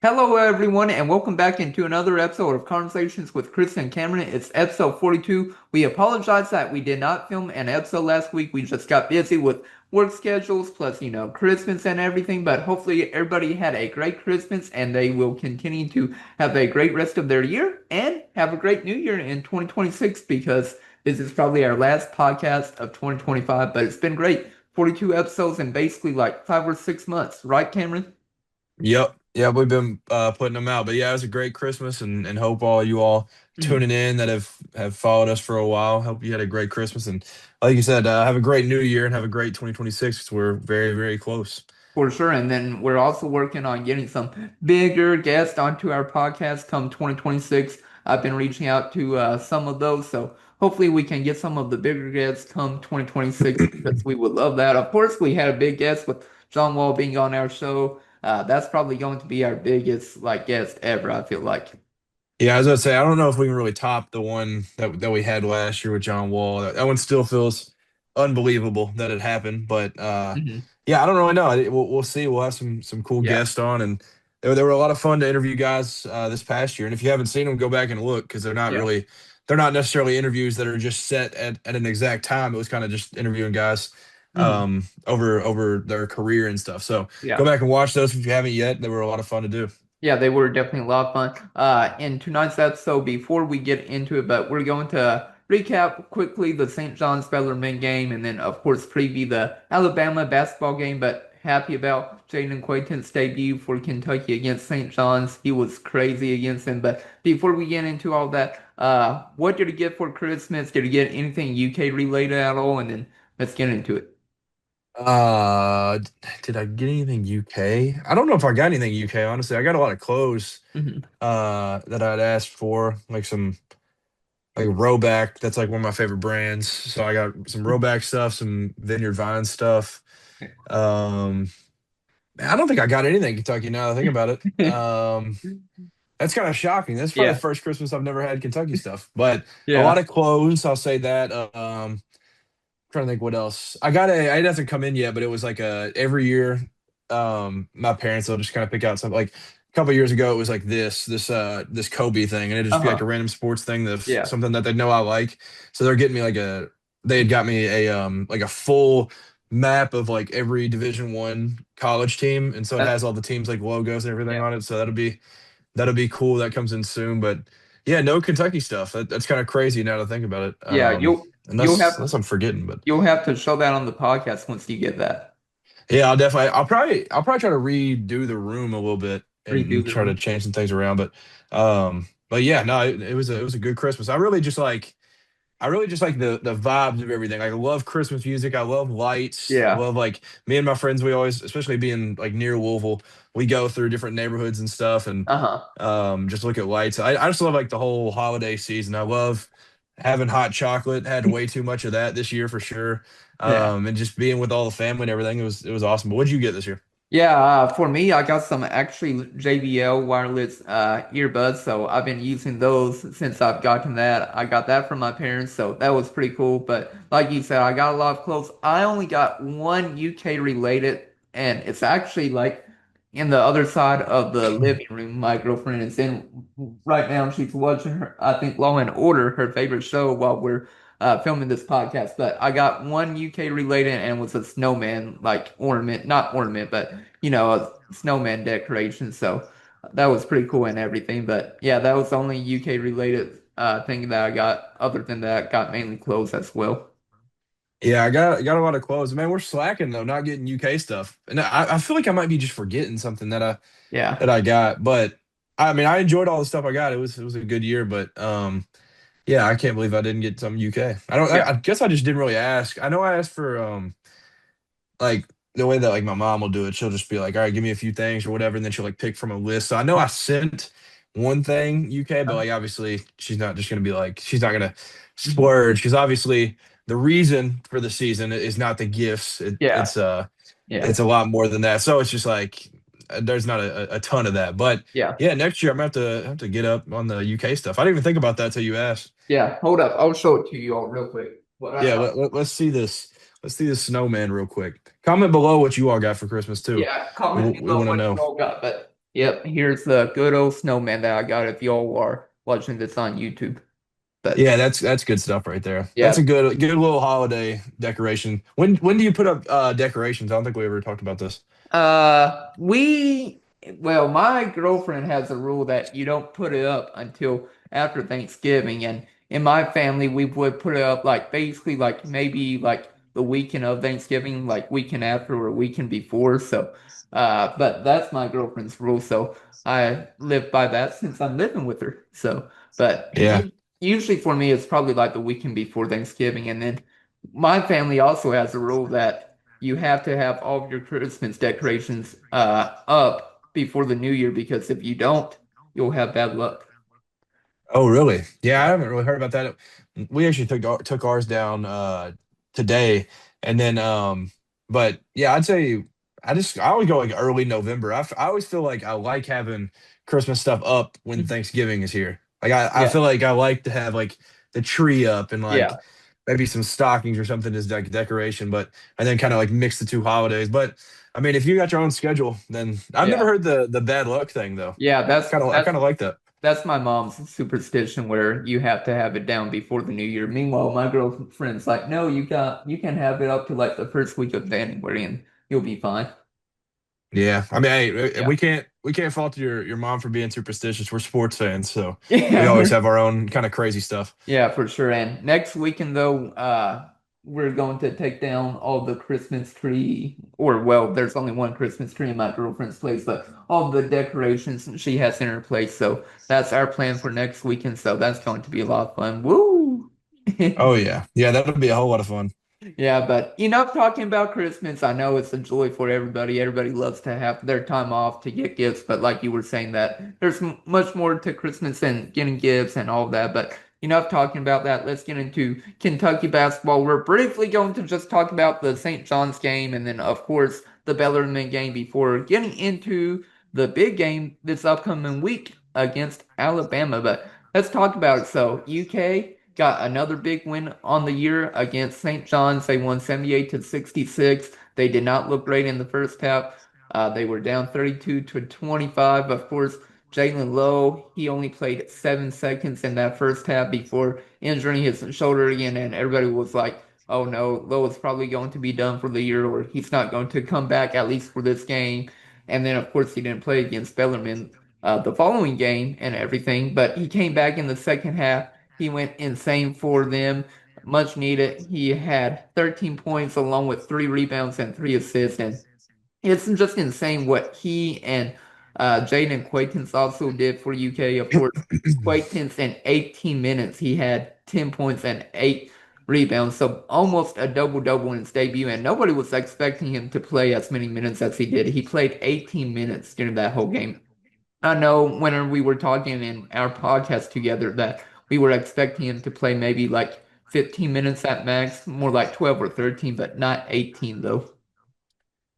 Hello, everyone, and welcome back into another episode of Conversations with Chris and Cameron. It's episode 42. We apologize that we did not film an episode last week. We just got busy with work schedules, plus, Christmas and everything. But hopefully, everybody had a great Christmas and they will continue to have a great rest of their year and have a great new year in 2026 because this is probably our last podcast of 2025. But it's been great. 42 episodes in basically like 5 or 6 months, right, Cameron? Yep. Yeah, we've been putting them out. But yeah, it was a great Christmas and hope all you all Mhm. tuning in that have followed us for a while. Hope you had a great Christmas and like you said, have a great new year and have a great 2026 because we're very, very close. For sure. And then we're also working on getting some bigger guests onto our podcast come 2026. I've been reaching out to some of those. So hopefully we can get some of the bigger guests come 2026 because we would love that. Of course, we had a big guest with John Wall being on our show. That's probably going to be our biggest like guest ever, I feel like. Yeah, as I say, I don't know if we can really top the one that we had last year with John Wall. That one still feels unbelievable that it happened, but Mhm. yeah, I don't really know. We'll see. We'll have some cool Yeah. guests on, and they were a lot of fun to interview guys this past year. And if you haven't seen them, go back and look because Yeah. they're not necessarily interviews that are just set at an exact time. It was kind of just interviewing guys Mhm. over their career and stuff. So go Yeah. back and watch those if you haven't yet. They were a lot of fun to do. Yeah, they were definitely a lot of fun. In tonight's episode, before we get into it, but we're going to recap quickly the St. John's Bellarmine game and then, of course, preview the Alabama basketball game. But happy about Jaden Quayton's debut for Kentucky against St. John's. He was crazy against them. But before we get into all that, what did you get for Christmas? Did you get anything UK related at all? And then let's get into it. Uh, did I get anything UK? I don't know if I got anything UK, honestly. I got a lot of clothes Mhm. that I'd asked for, like some like Roback. That's like one of my favorite brands. So I got some Roback stuff, some Vineyard Vine stuff. Um, I don't think I got anything Kentucky now that I think about it. That's kind of shocking. That's probably the Yeah, first Christmas I've never had Kentucky stuff, but a lot yeah. of clothes. I'll say that. Trying to think what else. It hasn't come in yet, but it was like every year. My parents will just kind of pick out something like a couple years ago. It was like this Kobe thing, and it'd just be like Uh-huh. a random sports thing that's Yeah. something that they know I like. So they're getting me they had got me a full map of like every Division 1 college team, and so it That, has all the teams like logos and everything yeah. on it. So that'll be cool. That comes in soon, but yeah, no Kentucky stuff. That's kind of crazy now to think about it. Yeah, you'll have Unless I'm forgetting, but you'll have to show that on the podcast once you get that. yeah, I'll probably try to redo the room a little bit Redo and the try to room. change some things around. But yeah, no, it was a good Christmas. I really just like the vibes of everything. Like, I love Christmas music. I love lights. I Yeah. love like me and my friends. We always, especially being like near Louisville, we go through different neighborhoods and stuff and Uh-huh. just look at lights. I just love like the whole holiday season. I love having hot chocolate. Had way too much of that this year for sure. Yeah. And just being with all the family and everything. It was awesome. But what'd you get this year? Yeah, for me, I got some actually JBL wireless earbuds, so I've been using those since I've gotten that. I got that from my parents, so that was pretty cool. But like you said, I got a lot of clothes. I only got one UK related, and it's actually like in the other side of the living room. My girlfriend is in right now. She's watching her, I think, Law and Order, her favorite show, while we're filming this podcast. But I got one UK related and was a snowman like ornament, not ornament, but a snowman decoration. So that was pretty cool and everything. But yeah, that was the only UK related thing that I got. Other than that, got mainly clothes as well. Yeah, I got a lot of clothes. Man, we're slacking though, not getting UK stuff. And I feel like I might be just forgetting something Yeah. that I got. But I mean, I enjoyed all the stuff I got. It was a good year, but yeah, I can't believe I didn't get some UK. I don't. Yeah. I guess I just didn't really ask. I know I asked for like the way that like my mom will do it. She'll just be like, "All right, give me a few things or whatever," and then she'll like pick from a list. So I know I sent one thing UK, but like obviously she's not just gonna be like she's not gonna Mhm. splurge because obviously the reason for the season is not the gifts. Yeah. Yeah. It's a lot more than that. So it's just like there's not a ton of that. But Yeah. yeah, next year I'm gonna have to get up on the UK stuff. I didn't even think about that till you asked. Yeah. Hold up. I'll show it to you all real quick. What I Yeah, got. let's see this. Let's see this snowman real quick. Comment below what you all got for Christmas too. Yeah. We, Comment we below want to what know. you all got. But Yep, here's the good old snowman that I got if y'all are watching this on YouTube. But Yeah, that's good stuff right there. That's yeah, a good little holiday decoration. When do you put up decorations? I don't think we ever talked about this. we, well, my girlfriend has a rule that you don't put it up until after Thanksgiving, and in my family, we would put it up like basically like maybe like the weekend of Thanksgiving, like weekend after or weekend before. So, but that's my girlfriend's rule, so I live by that since I'm living with her. So, but Yeah. usually for me, it's probably like the weekend before Thanksgiving, and then my family also has a rule that you have to have all of your Christmas decorations up before the new year because if you don't, you'll have bad luck. Oh, really? Yeah, I Yeah. haven't really heard about that. We actually took ours down today, and then but yeah, I'd say I always go like early November. I always feel like I like having Christmas stuff up when Thanksgiving is here. Like I Yeah. feel like I like to have like the tree up and like Yeah. maybe some stockings or something as like decoration, but and then kind of like mix the two holidays. But I mean, if you got your own schedule, then I've never Yeah. heard the bad luck thing though. Yeah. I kind of like that. That's my mom's superstition where you have to have it down before the new year. Meanwhile, my girlfriend's like, no, you can have it up to like the first week of January and you'll be fine. Yeah, I mean, hey, Yeah. we can't fault your mom for being superstitious. We're sports fans, so we Yeah. always have our own kind of crazy stuff. Yeah, for sure. And next weekend, though, we're going to take down all the Christmas tree, or well, there's only one Christmas tree in my girlfriend's place, but all the decorations she has in her place. So that's our plan for next weekend. So that's going to be a lot of fun. Woo! Oh yeah, yeah, that'll be a whole lot of fun. Yeah, but enough talking about Christmas. I know it's a joy for everybody. Everybody loves to have their time off to get gifts, but like you were saying that there's much more to Christmas than getting gifts and all that. But enough talking about that. Let's get into Kentucky basketball. We're briefly going to just talk about the St. John's game and then of course the Bellarmine game before getting into the big game this upcoming week against Alabama. But let's talk about it. So, UK got another big win on the year against St. John's. They won 78 to 66. They did not look great in the first half. They were down 32 to 25. Of course, Jaland Lowe, he only played 7 seconds in that first half before injuring his shoulder again, and everybody was like, oh no, Lowe is probably going to be done for the year, or he's not going to come back at least for this game. And then, of course, he didn't play against Bellarmine the following game and everything, but he came back in the second half. He went insane for them. Much needed. He had 13 points along with 3 rebounds and 3 assists. And it's just insane what he and Jaden Quaintance also did for UK. Of course, Quaintance in 18 minutes, he had 10 points and 8 rebounds. So almost a double-double in his debut. And nobody was expecting him to play as many minutes as he did. He played 18 minutes during that whole game. I know when we were talking in our podcast together that we were expecting him to play maybe like 15 minutes at max, more like 12 or 13, but not 18 though.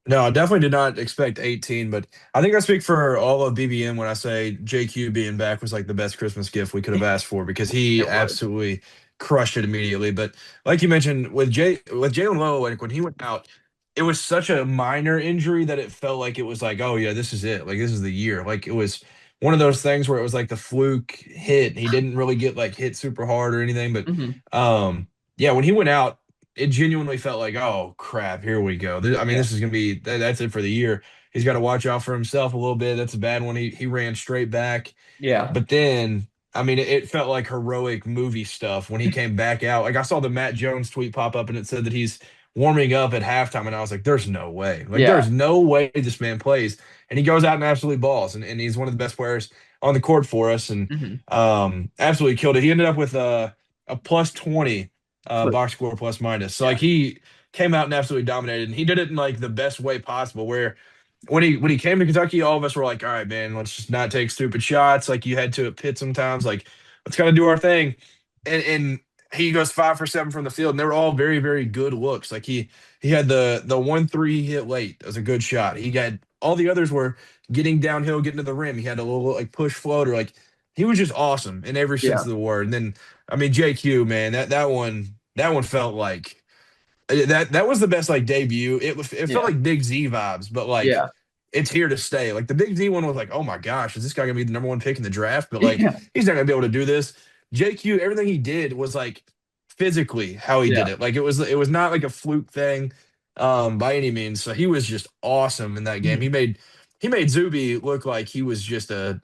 No, I definitely did not expect 18, but I think I speak for all of BBM when I say JQ being back was like the best Christmas gift we could have asked for because he It was. absolutely crushed it immediately. But like you mentioned with Jalen Lowe, like when he went out, it was such a minor injury that it felt like it was like, oh yeah, this is it. Like this is the year. Like it was one of those things where it was like the fluke hit. He didn't really get like hit super hard or anything, but Hmm. yeah, when he went out it genuinely felt like, oh crap, here we go. I mean, Yeah. this is gonna be that's it for the year. He's got to watch out for himself a little bit. That's a bad one. He ran straight back, Yeah. but then I mean, it felt like heroic movie stuff when he came back out. Like I saw the Matt Jones tweet pop up and it said that he's warming up at halftime, and I was like, there's no way. Like Yeah. there's no way this man plays, and he goes out and absolutely balls, and he's one of the best players on the court for us, and Hmm. absolutely killed it. He ended up with a plus 20 box score plus minus. So like Yeah. he came out and absolutely dominated, and he did it in like the best way possible. Where when he came to Kentucky, all of us were like, "All right, man, let's just not take stupid shots like you had to at Pitt sometimes. Like let's kind of do our thing." And he goes 5 for 7 from the field, and they were all very very good looks. Like he had the 1-3 he hit late. That was a good shot. He got all the others were getting downhill, getting to the rim. He had a little like push floater. Like he was just awesome in every sense Yeah. of the word. And then I mean JQ, man, that one felt like that was the best like debut. It felt Yeah. like Big Z vibes, but like Yeah. it's here to stay. Like the Big Z one was like, oh my gosh, is this guy gonna be the number one pick in the draft? But like Yeah, he's not gonna be able to do this. JQ, everything he did was like physically how he did yeah, it. Like it was not like a fluke thing by any means. So he was just awesome in that game. mhm, He made Zuby look like he was just a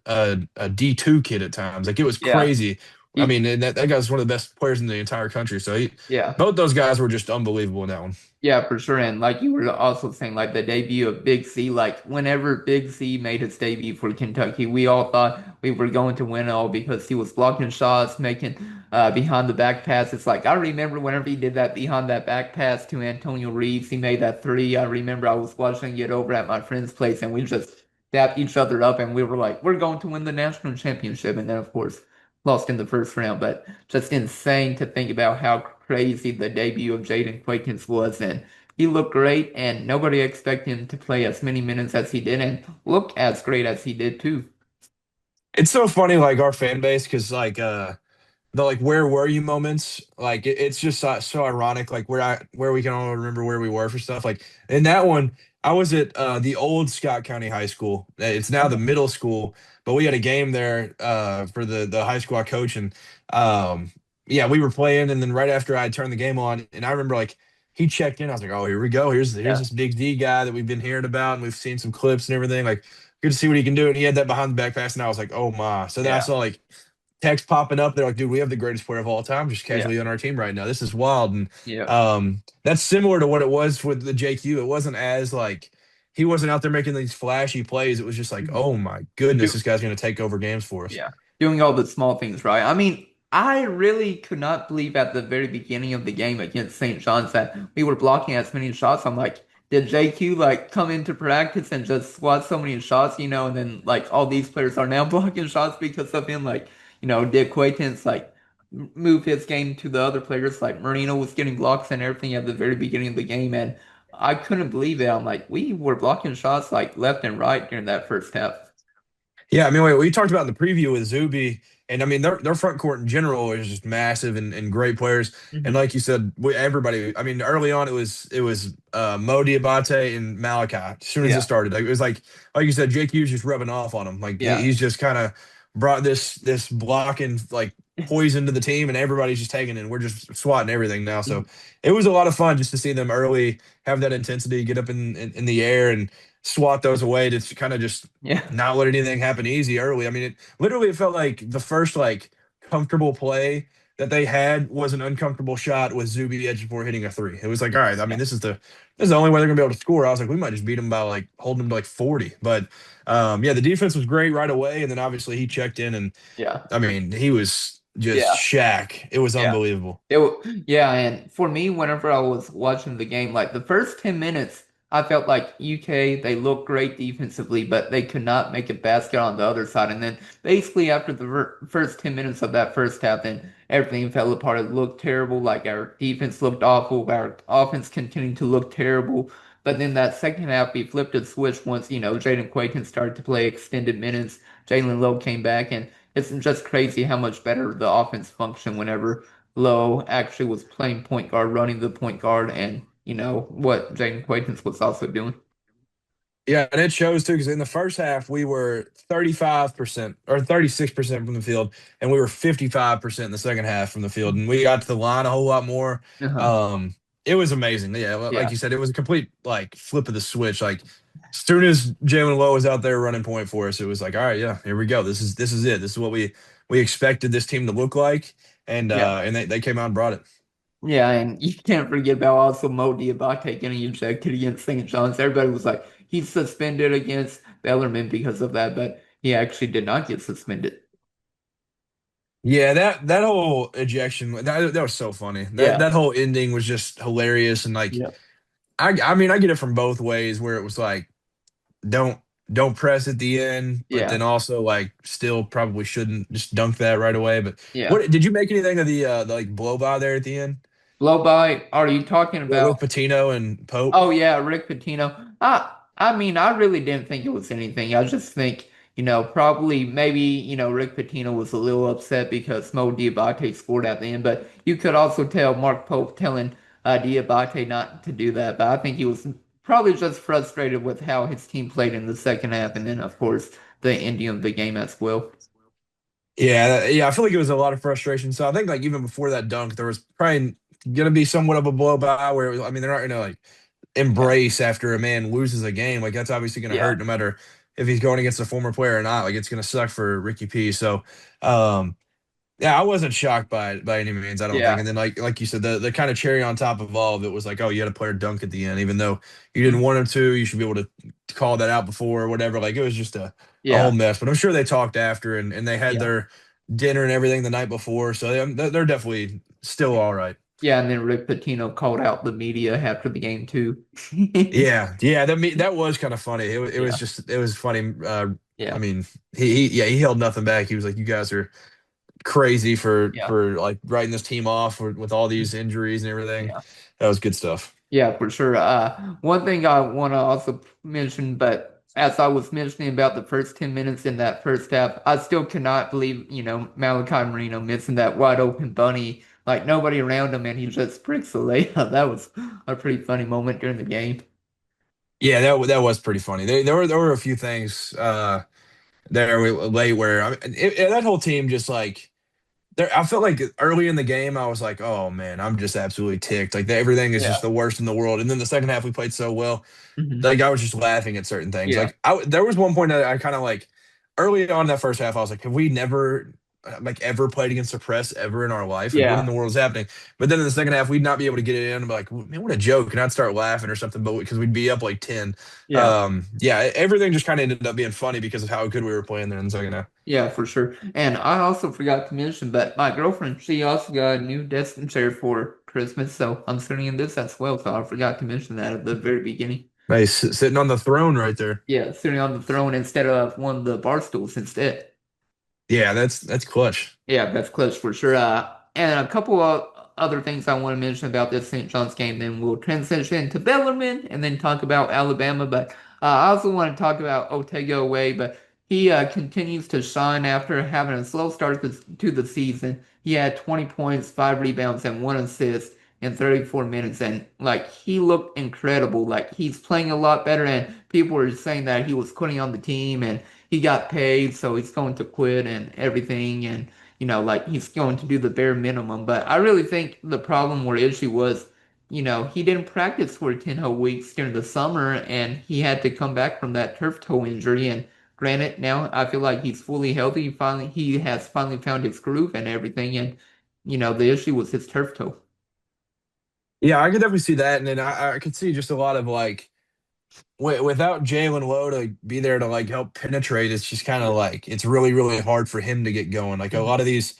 D2 kid at times. Like it was yeah. crazy. I He, mean, and that guy's one of the best players in the entire country. So yeah. both those guys were just unbelievable in that one. Yeah, for sure. And like you were also saying, like the debut of Big C, like whenever Big C made his debut for Kentucky, we all thought we were going to win it all because he was blocking shots, making behind the back passes. Like I remember whenever he did that behind that back pass to Antonio Reeves, he made that three. I remember I was watching it over at my friend's place and we just dapped each other up and we were like, we're going to win the national championship. And then of course lost in the first round. But just insane to think about how crazy the debut of Jaden Quakins was. And he looked great, and nobody expected him to play as many minutes as he did and look as great as he did, too. It's so funny, like our fan base, because the like where were you moments, like it's just so ironic, like where we can all remember where we were for stuff. Like in that one, I was at the old Scott County High School. It's now the middle school, but we had a game there for the high school I coach, and yeah, we were playing, and then right after I turned the game on, and I remember like he checked in. I was like, oh, here we go. Here's Yeah, this Big D guy that we've been hearing about, and we've seen some clips and everything. Like, good to see what he can do. And he had that behind the back pass, and I was like, oh my. So then I yeah, saw like text popping up. They're like, dude, we have the greatest player of all time just yeah, casually on our team right now. This is wild. And yeah. that's similar to what it was with the JQ. It wasn't as like he wasn't out there making these flashy plays. It was just like, Mhm. oh my goodness, Do- this guy's going to take over games for us. Yeah, doing all the small things right. I mean, I really could not believe at the very beginning of the game against St. John's that we were blocking as many shots. I'm like, did JQ like come into practice and just swat so many shots, and then like all these players are now blocking shots because of him? Like, did Quaintance like move his game to the other players? Like Marino was getting blocks and everything at the very beginning of the game, and I couldn't believe it. I'm like, we were blocking shots like left and right during that first half. Yeah, I mean, we talked about in the preview with Zuby, and I mean, their front court in general is just massive and great players. And Hmm. like you said, everybody. I mean, early on it was Mo Diabate and Malachi. As soon as it Yeah, started, it was like you said, JQ's just rubbing off on him. Like yeah. he's just kind of brought this blocking like poison to the team, and everybody's just taking it. And we're just swatting everything now. So it was a lot of fun just to see them early have that intensity, get up in the air and swat those away to kind of just Yeah. not let anything happen easy early. I mean, it felt like the first like comfortable play that they had was an uncomfortable shot with Zuby edge before hitting a three. It was like, all right, I mean, this is the only way they're gonna be able to score. I was like, we might just beat them by like holding them to like 40. But yeah, the defense was great right away, and then obviously he checked in, and Yeah. I mean, he was just Yeah. Shaq. It was Yeah. unbelievable. Yeah, and for me, whenever I was watching the game, like the first 10 minutes, I felt like UK, they looked great defensively, but they could not make a basket on the other side. And then basically after the first 10 minutes of that first half, then everything fell apart. It looked terrible. Like our defense looked awful. Our offense continued to look terrible. But then that second half, we flipped a switch once, Jaden Quayton started to play extended minutes. Jaland Lowe came back, and it's just crazy how much better the offense functioned whenever Lowe actually was playing point guard, running the point guard, and what Jaden Quaintance was also doing. Yeah, and it shows too, because in the first half we were 35% or 36% from the field, and we were 55% in the second half from the field, and we got to the line a whole lot more. Uh-huh. Um, it was amazing. Yeah, like Yeah, you said, it was a complete like flip of the switch. Like as soon as Jalen Lowe was out there running point for us, it was like, all right, yeah, here we go. This is it. This is what we expected this team to look like, yeah, and they came out and brought it. yeah, and you can't forget about also Mo Diabate getting ejected against St. John's. Everybody was like, he's suspended against Bellarmine because of that, but he actually did not get suspended. Yeah, that whole ejection that was so funny. That Yeah, that whole ending was just hilarious, and like yeah, I mean I get it from both ways where it was like don't don't press at the end, but yeah, then also like still probably shouldn't just dunk that right away. But yeah. what did you make anything of the like blow by there at the end? Blow by, are you talking With about? Patino and Pope? Oh yeah, Rick Pitino. I mean, I really didn't think it was anything. I just think, probably maybe, Rick Pitino was a little upset because Mo Diabate scored at the end, but you could also tell Mark Pope telling Diabate not to do that. But I think he was probably just frustrated with how his team played in the second half, and then of course the ending of the game as well. Yeah, yeah, I feel like it was a lot of frustration. So I think like even before that dunk, there was probably gonna be somewhat of a blow by where it was, I mean they're not gonna like Yeah, embrace after a man loses a game. Like that's obviously gonna yeah, hurt no matter if he's going against a former player or not. Like it's gonna suck for Ricky P. So um yeah, I wasn't shocked by it by any means, I don't think. yeah. And then like you said, the kind of cherry on top of all of it was like, oh, you had a player dunk at the end, even though you didn't Mhm. want him to, you should be able to call that out before or whatever. Like it was just a whole Yeah, mess. But I'm sure they talked after and they had yeah. their dinner and everything the night before. So they're definitely still all right. Yeah, and then Rick Pitino called out the media after the game too. Yeah, yeah, that was kind of funny. It was Yeah, just it was funny. I yeah, mean, he held nothing back. He was like, "You guys are crazy yeah, for like writing this team off with all these injuries and everything." yeah. That was good stuff. Yeah, for sure. One thing I want to also mention, but as I was mentioning about the first 10 minutes in that first half, I still cannot believe, Malachi Marino missing that wide open bunny, like nobody around him, and he just bricks the layup. That was a pretty funny moment during the game. Yeah, that was pretty funny. There were a few things there late where I mean, that whole team just like there. I felt like early in the game I was like, oh man, I'm just absolutely ticked. Like everything is just Yeah. the worst in the world. And then the second half we played so well. Hmm. Like I was just laughing at certain things. Yeah. Like there was one point that I kind of like early on in that first half, I was like, have we never like ever played against the press ever in our life? Like what in Yeah. the world is happening? But then in the second half, we'd not be able to get it in and be like, man, what a joke. And I'd start laughing or something, but because we'd be up like 10. Yeah. Yeah, everything just kind of ended up being funny because of how good we were playing there in the second half. Yeah, for sure. And I also forgot to mention, but my girlfriend, she also got a new desk and chair for Christmas, so I'm sitting in this as well. So I forgot to mention that at the very beginning. Nice sitting on the throne right there. Yeah, sitting on the throne instead of one of the bar stools instead. Yeah, that's clutch. Yeah, that's close for sure. And a couple of other things I want to mention about this St. John's game, then we'll transition to Bellarmine and then talk about Alabama. But I also want to talk about Otega away, but he continues to shine after having a slow start to the season. He had 20 points, 5 rebounds, and 1 assist in 34 minutes, and like he looked incredible. Like he's playing a lot better, and people were saying that he was quitting on the team and he got paid, so he's going to quit and everything, and like he's going to do the bare minimum. But I really think the problem or issue was, he didn't practice for 10 whole weeks during the summer, and he had to come back from that turf toe injury. And granted, now I feel like he's fully healthy. He has finally found his groove and everything, and the issue was his turf toe. Yeah, I could definitely see that, and then I could see just a lot of like without Jaland Lowe to be there to like help penetrate, it's just kind of Yeah. like it's really, really hard for him to get going. Like a Mhm. lot of these,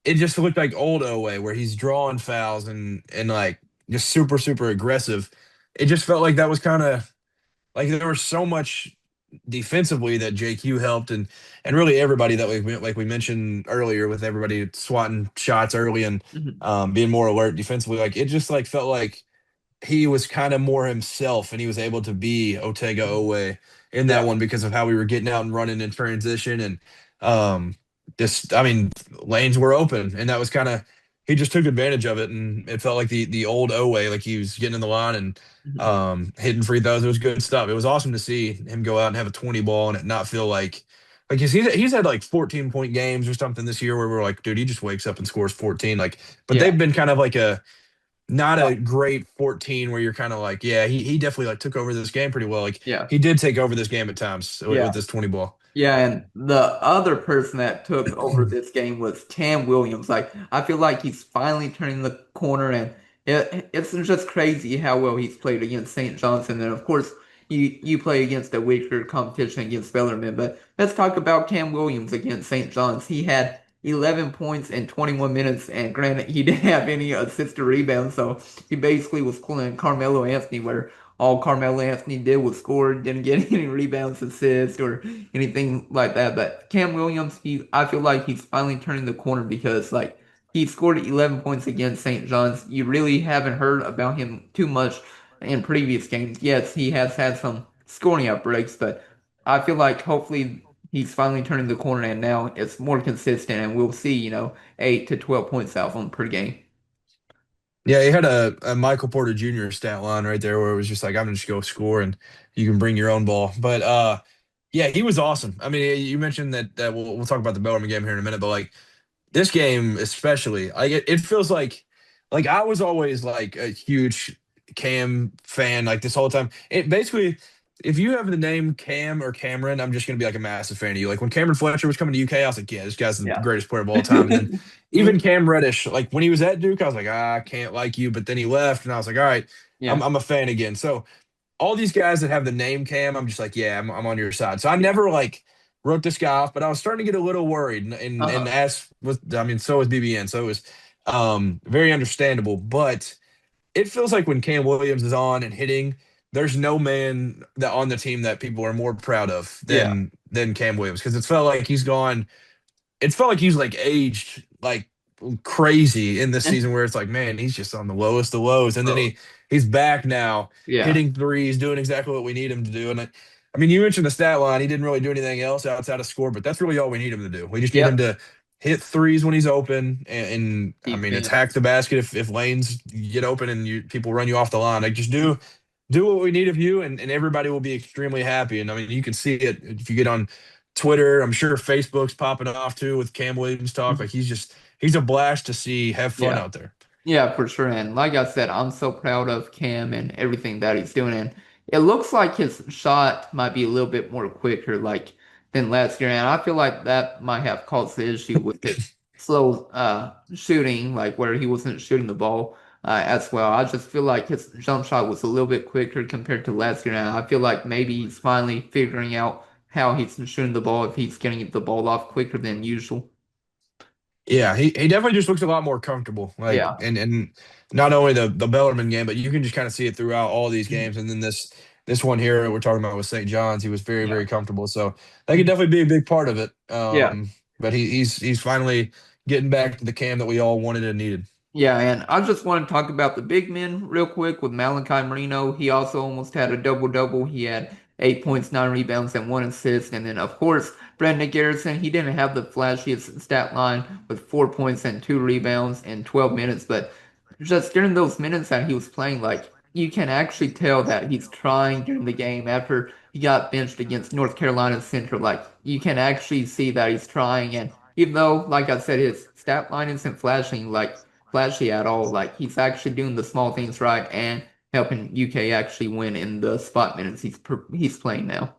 it just looked like old Owe where he's drawing fouls and like just super, super aggressive. It just felt like that was kind of like there was so much defensively that JQ helped and really everybody that like we mentioned earlier with everybody swatting shots early and Mhm. being more alert defensively. Like it just like felt like he was kind of more himself and he was able to be Otega Mhm. Owe in that Yeah. one because of how we were getting out and running in transition and um just I mean lanes were open and that was kind of he just took advantage of it and it felt like the old Owe like he was getting in the line and Mhm. hitting free throws. It was good stuff. It was awesome to see him go out and have a 20 ball and it not feel like he's had like 14-point games or something this year where we're like, dude, he just wakes up and scores 14. Like, but Yeah. they've been kind of like a not a great 14 where you're kind of like, yeah, he definitely like took over this game pretty well. Like Yeah. he did take over this game at times with Yeah. this 20 ball. Yeah, and the other person that took over this game was Cam Williams. Like, I feel like he's finally turning the corner, and it's just crazy how well he's played against St. John's. And then, of course, you play against a weaker competition against Bellarmine. But let's talk about Cam Williams against St. John's. He had 11 points in 21 minutes, and granted, he didn't have any assist or rebounds, so he basically was pulling Carmelo Anthony, where all Carmelo Anthony did was score, didn't get any rebounds, assists, or anything like that. But Cam Williams, I feel like he's finally turning the corner because like he scored 11 points against St. John's. You really haven't heard about him too much in previous games. Yes, he has had some scoring outbreaks, but I feel like hopefully he's finally turning the corner and now it's more consistent and we'll see, 8 to 12 points out of him per game. Yeah, he had a Michael Porter Jr. stat line right there where it was just like, I'm gonna just go score and you can bring your own ball. But yeah, he was awesome. I mean, you mentioned that we'll talk about the Bellarmine game here in a minute, but like this game especially, like it feels like I was always like a huge Cam fan like this whole time. It basically, if you have the name Cam or Cameron, I'm just gonna be like a massive fan of you. Like when Cameron Fletcher was coming to UK, I was like, yeah, this guy's the Yeah. greatest player of all time. And then even Cam Reddish, like when he was at Duke, I was like, I can't like you. But then he left, and I was like, all right, Yeah. I'm a fan again. So all these guys that have the name Cam, I'm just like, yeah, I'm on your side. So I never like wrote this guy off, but I was starting to get a little worried. And Uh-huh. as with, I mean, so was BBN. So it was very understandable. But it feels like when Cam Williams is on and hitting, there's no man that on the team that people are more proud of Yeah. than Cam Williams because it felt like he's like aged like crazy in this season where it's like, man, he's just on the lowest of lows. And then Oh, he's back now, yeah. hitting threes, doing exactly what we need him to do. And I mean, you mentioned the stat line. He didn't really do anything else outside of score, but that's really all we need him to do. We just need him Yep. to hit threes when he's open and I mean attack Defense. the basket if lanes get open and people run you off the line. Like just do what we need of you and everybody will be extremely happy. And I mean you can see it if you get on Twitter. I'm sure Facebook's popping off too with Cam Williams talk. Like he's a blast to see have fun Yeah. out there. Yeah, for sure. And like I said, I'm so proud of Cam and everything that he's doing. And it looks like his shot might be a little bit more quicker, like than last year. And I feel like that might have caused the issue with his slow shooting, like where he wasn't shooting the ball as well. I just feel like his jump shot was a little bit quicker compared to last year. And I feel like maybe he's finally figuring out how he's shooting the ball if he's getting the ball off quicker than usual. Yeah, he definitely just looks a lot more comfortable. Like Yeah. and not only the Bellarmine game, but you can just kind of see it throughout all these games. And then this one here we're talking about with St. John's, he was very, Yeah. very comfortable. So that could definitely be a big part of it. Yeah. But he's finally getting back to the Cam that we all wanted and needed. Yeah, and I just want to talk about the big men real quick with Malachi Marino. He also almost had a double-double. He had 8 points, 9 rebounds, and 1 assist. And then, of course, Brandon Garrison, he didn't have the flashiest stat line with 4 points and 2 rebounds in 12 minutes. But just during those minutes that he was playing, like, you can actually tell that he's trying during the game after he got benched against North Carolina Central. Like, you can actually see that he's trying. And even though, like I said, his stat line isn't flashy at all. Like he's actually doing the small things right and helping UK actually win in the spot minutes he's playing now.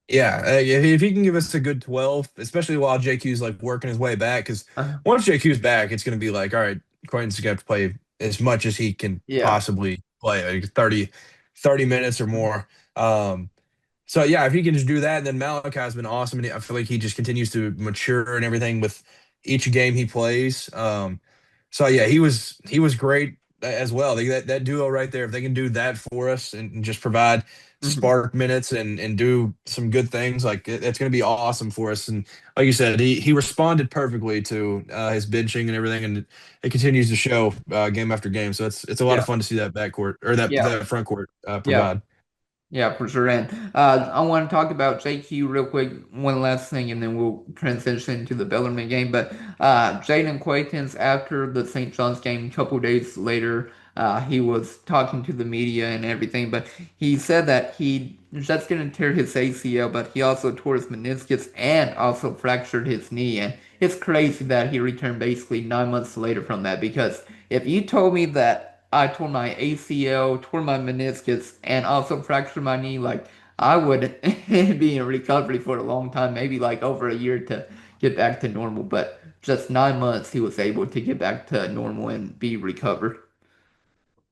Yeah, if he can give us a good 12, especially while JQ's like working his way back, because Uh, once JQ's back, it's going to be like, all right, Quentin's going to have to play as much as he can yeah. possibly play, like 30 minutes or more. Um, so yeah, if he can just do that, then Malachi's been awesome, and I feel like he just continues to mature and everything with each game he plays. So yeah, he was great as well. That duo right there, if they can do that for us and just provide Mhm. spark minutes and do some good things, like it's going to be awesome for us. And like you said, he responded perfectly to his benching and everything, and it continues to show game after game. So it's a lot of Yeah. fun to see that backcourt or Yeah. that front court Yeah. provide. Yeah, for sure. And I want to talk about JQ real quick. One last thing, and then we'll transition to the Bellarmine game. But Jaden Quaytons, after the St. John's game, a couple days later, he was talking to the media and everything. But he said that he just didn't tear his ACL, but he also tore his meniscus and also fractured his knee. And it's crazy that he returned basically 9 months later from that. Because if you told me that I tore my ACL, tore my meniscus, and also fractured my knee. Like I would be in recovery for a long time, maybe like over a year to get back to normal. But just 9 months, he was able to get back to normal and be recovered.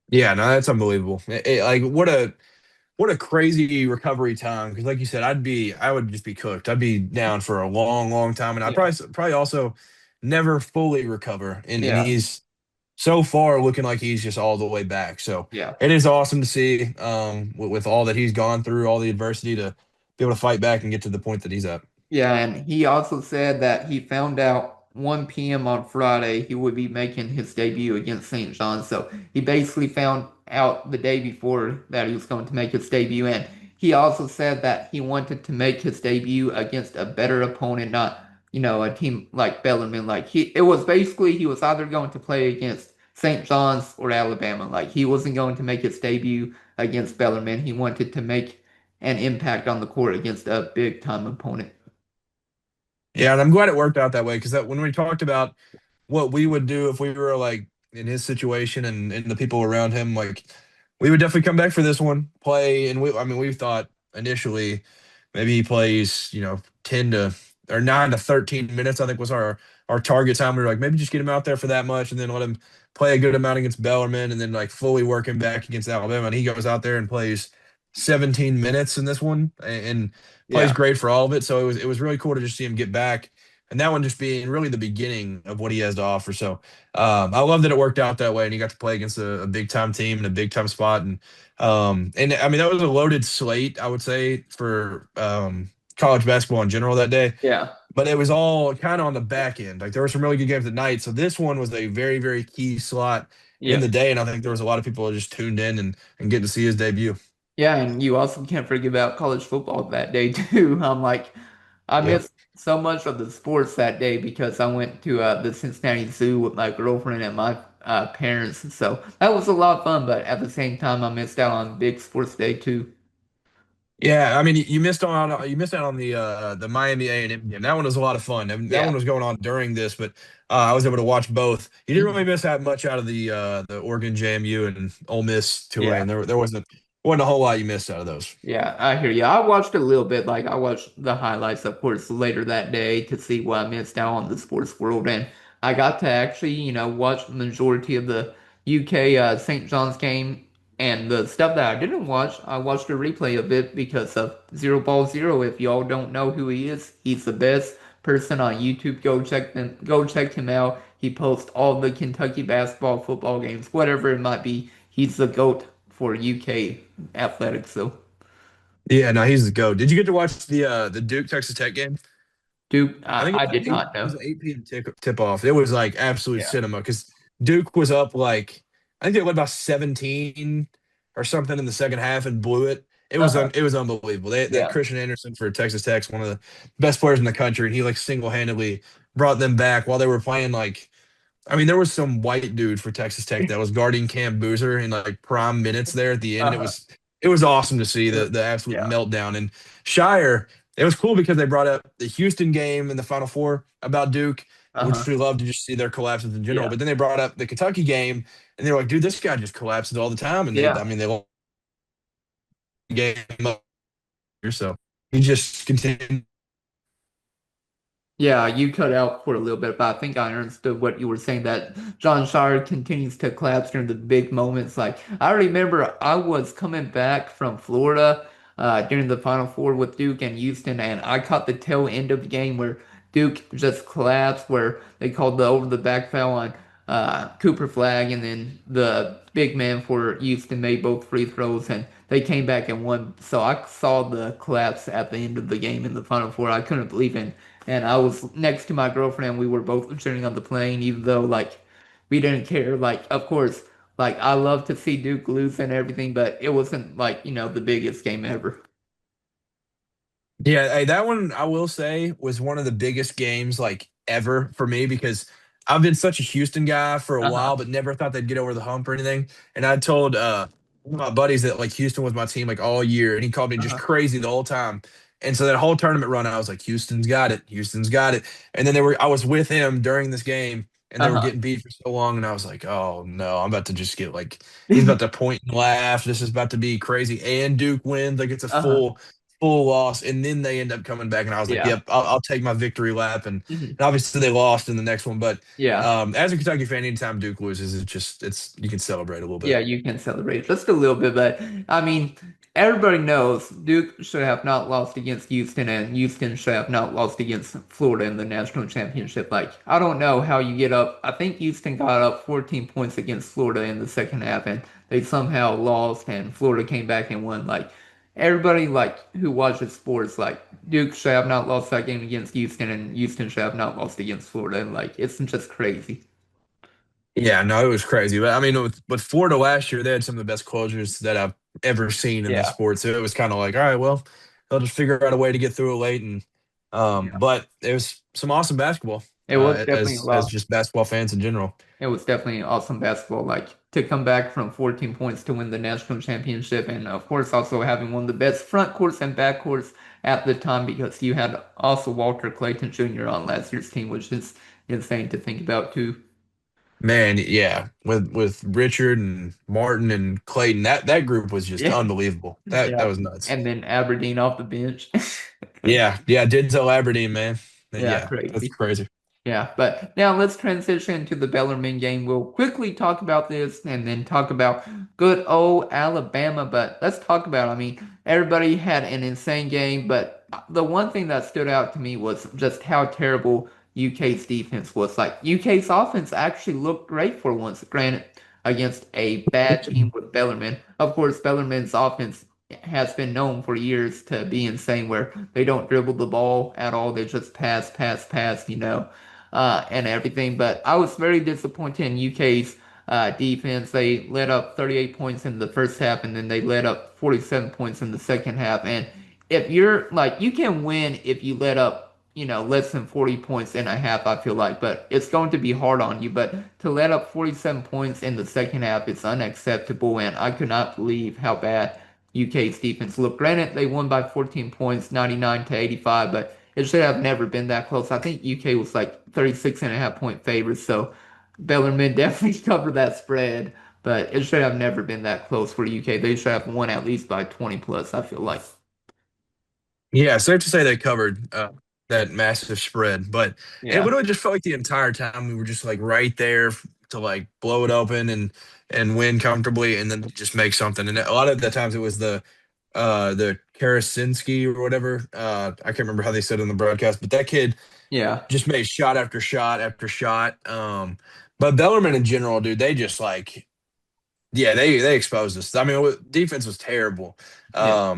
Yeah, no, that's unbelievable. Like what a crazy recovery time. Because like you said, I would just be cooked. I'd be down for a long, long time, and I'd Yeah, probably also never fully recover. And yeah, he's so far looking like he's just all the way back. So yeah. it is awesome to see with all that he's gone through, all the adversity to be able to fight back and get to the point that he's at. Yeah, and he also said that he found out 1 p.m. on Friday he would be making his debut against St. John's. So he basically found out the day before that he was going to make his debut. And he also said that he wanted to make his debut against a better opponent, not, a team like Bellarmine. Like it was basically he was either going to play against St. John's or Alabama. Like he wasn't going to make his debut against Bellarmine. He wanted to make an impact on the court against a big time opponent. Yeah, and I'm glad it worked out that way because that when we talked about what we would do if we were like in his situation and the people around him, like we would definitely come back for this one, play, and I mean, we thought initially maybe he plays, 10 to or 9 to 13 minutes, I think was our target time. We were like, maybe just get him out there for that much and then let him play a good amount against Bellarmine and then like fully work him back against Alabama. And he goes out there and plays 17 minutes in this one and plays Yeah. great for all of it. So it was really cool to just see him get back. And that one just being really the beginning of what he has to offer. So I love that it worked out that way, and he got to play against a big time team in a big time spot. And I mean that was a loaded slate, I would say, for college basketball in general that day. Yeah. But it was all kind of on the back end. Like there were some really good games at night. So this one was a very, very key slot in Yeah. the day. And I think there was a lot of people that just tuned in and getting to see his debut. Yeah, and you also can't forget about college football that day too. I'm like, I Yep. missed so much of the sports that day because I went to the Cincinnati Zoo with my girlfriend and my parents. So that was a lot of fun, but at the same time, I missed out on big sports day too. Yeah, I mean, you missed out on the Miami A&M game. That one was a lot of fun. And that one Yeah. was going on during this, but I was able to watch both. You didn't really Mhm. miss that much out of the Oregon JMU and Ole Miss Yeah. Tulane. There wasn't a whole lot you missed out of those. Yeah, I hear you. I watched a little bit, like I watched the highlights, of course, later that day to see what I missed out on the sports world, and I got to actually, watch the majority of the UK St. John's game, and the stuff that I didn't watch, I watched a replay of it because of Zero Ball Zero. If y'all don't know who he is, he's the best person on YouTube. Go check him out. He posts all the Kentucky basketball, football games, whatever it might be. He's the GOAT for UK athletics, so. Yeah, no, he's the GOAT. Did you get to watch the Duke Texas Tech game? Duke, I think I did not it was know. an 8 p.m. tip off. It was like absolute Yeah. cinema because Duke was up like I think they led by 17 or something in the second half and blew it. Uh-huh. It was unbelievable. That Yeah. Christian Anderson for Texas Tech's one of the best players in the country, and he like single handedly brought them back while they were playing like I mean, there was some white dude for Texas Tech that was guarding Cam Boozer in like prime minutes there at the end. And Uh-huh. it was awesome to see the absolute Yeah. meltdown. And Shire, it was cool because they brought up the Houston game in the Final Four about Duke, which Uh-huh. we love to just see their collapses in general. Yeah. But then they brought up the Kentucky game, and they were like, "Dude, this guy just collapses all the time." And Yeah. I mean, they lost the game up here, so he just continued. Yeah, you cut out for a little bit, but I think I understood what you were saying that John Shire continues to collapse during the big moments. Like I remember I was coming back from Florida during the Final Four with Duke and Houston, and I caught the tail end of the game where Duke just collapsed, where they called the over the back foul on Cooper Flag, and then the big man for Houston made both free throws, and they came back and won. So I saw the collapse at the end of the game in the Final Four. I couldn't believe it. And I was next to my girlfriend, and we were both sitting on the plane, even though like we didn't care. Like, of course, like I love to see Duke lose and everything, but it wasn't like, the biggest game ever. Yeah, hey, that one I will say was one of the biggest games like ever for me because I've been such a Houston guy for a Uh-huh. while, but never thought they'd get over the hump or anything. And I told one of my buddies that like Houston was my team like all year, and he called me just Uh-huh. crazy the whole time. And so that whole tournament run, I was like, Houston's got it, Houston's got it. And then I was with him during this game, and they were Uh-huh. getting beat for so long, and I was like, oh no, I'm about to just get like he's about to point and laugh. This is about to be crazy. And Duke wins, like it's a Uh-huh. full loss, and then they end up coming back, and I was like, Yeah. "Yep, I'll take my victory lap." Mhm. And obviously, they lost in the next one, but Yeah. as a Kentucky fan, anytime Duke loses, it's you can celebrate a little bit. Yeah, you can celebrate just a little bit, but I mean, everybody knows Duke should have not lost against Houston, and Houston should have not lost against Florida in the national championship. Like, I don't know how you get up. I think Houston got up 14 points against Florida in the second half, and they somehow lost, and Florida came back and won. Like, everybody like who watches sports, like Duke should have not lost that game against Houston, and Houston should have not lost against Florida. And like, it's just crazy. Yeah, no, it was crazy. But I mean, with Florida last year, they had some of the best closures that I've ever seen in the Yeah. sport. So it was kind of like, all right, well, they'll just figure out a way to get through it late. And Yeah. but it was some awesome basketball. It was definitely a as lot. just basketball fans in general. It was definitely awesome basketball. Like to come back from 14 points to win the national championship, and of course also having one of the best front courts and back courts at the time because you had also Walter Clayton Jr. on last year's team, which is insane to think about too. Man, yeah, with Richard and Martin and Clayton, that group was just Yeah, unbelievable. That yeah. was nuts. And then Aberdeen off the bench. Yeah, yeah, Denzel Aberdeen, man. Yeah, Yeah, that's crazy. crazy. Yeah, but now let's transition to the Bellarmine game. We'll quickly talk about this and then talk about good old Alabama. But let's talk about, I mean, everybody had an insane game, but the one thing that stood out to me was just how terrible UK's defense was. Like, UK's offense actually looked great for once, granted, against a bad team with Bellarmine. Of course, Bellarmine's offense has been known for years to be insane, where they don't dribble the ball at all. They just pass, pass, pass, and everything. But I was very disappointed in UK's defense. They let up 38 points in the first half, and then they let up 47 points in the second half. And if you're like, you can win if you let up, less than 40 points in a half, I feel like, but it's going to be hard on you. But to let up 47 points in the second half, it's unacceptable. And I could not believe how bad UK's defense looked. Granted, they won by 14 points, 99 to 85, but it should have never been that close. I think UK was like 36.5 point favorites, so Bellarmine definitely covered that spread, but it should have never been that close for UK. They should have won at least by 20 plus, I feel like. Yeah, safe to say they covered that massive spread, but it Yeah. literally just felt like the entire time we were just like right there to like blow it open and win comfortably, and then just make something. And a lot of the times it was the Karasinski or whatever. I can't remember how they said it on the broadcast, but that kid Yeah. just made shot after shot after shot. But Bellarmine in general, dude, they just like yeah, they exposed us. I mean, defense was terrible. Yeah.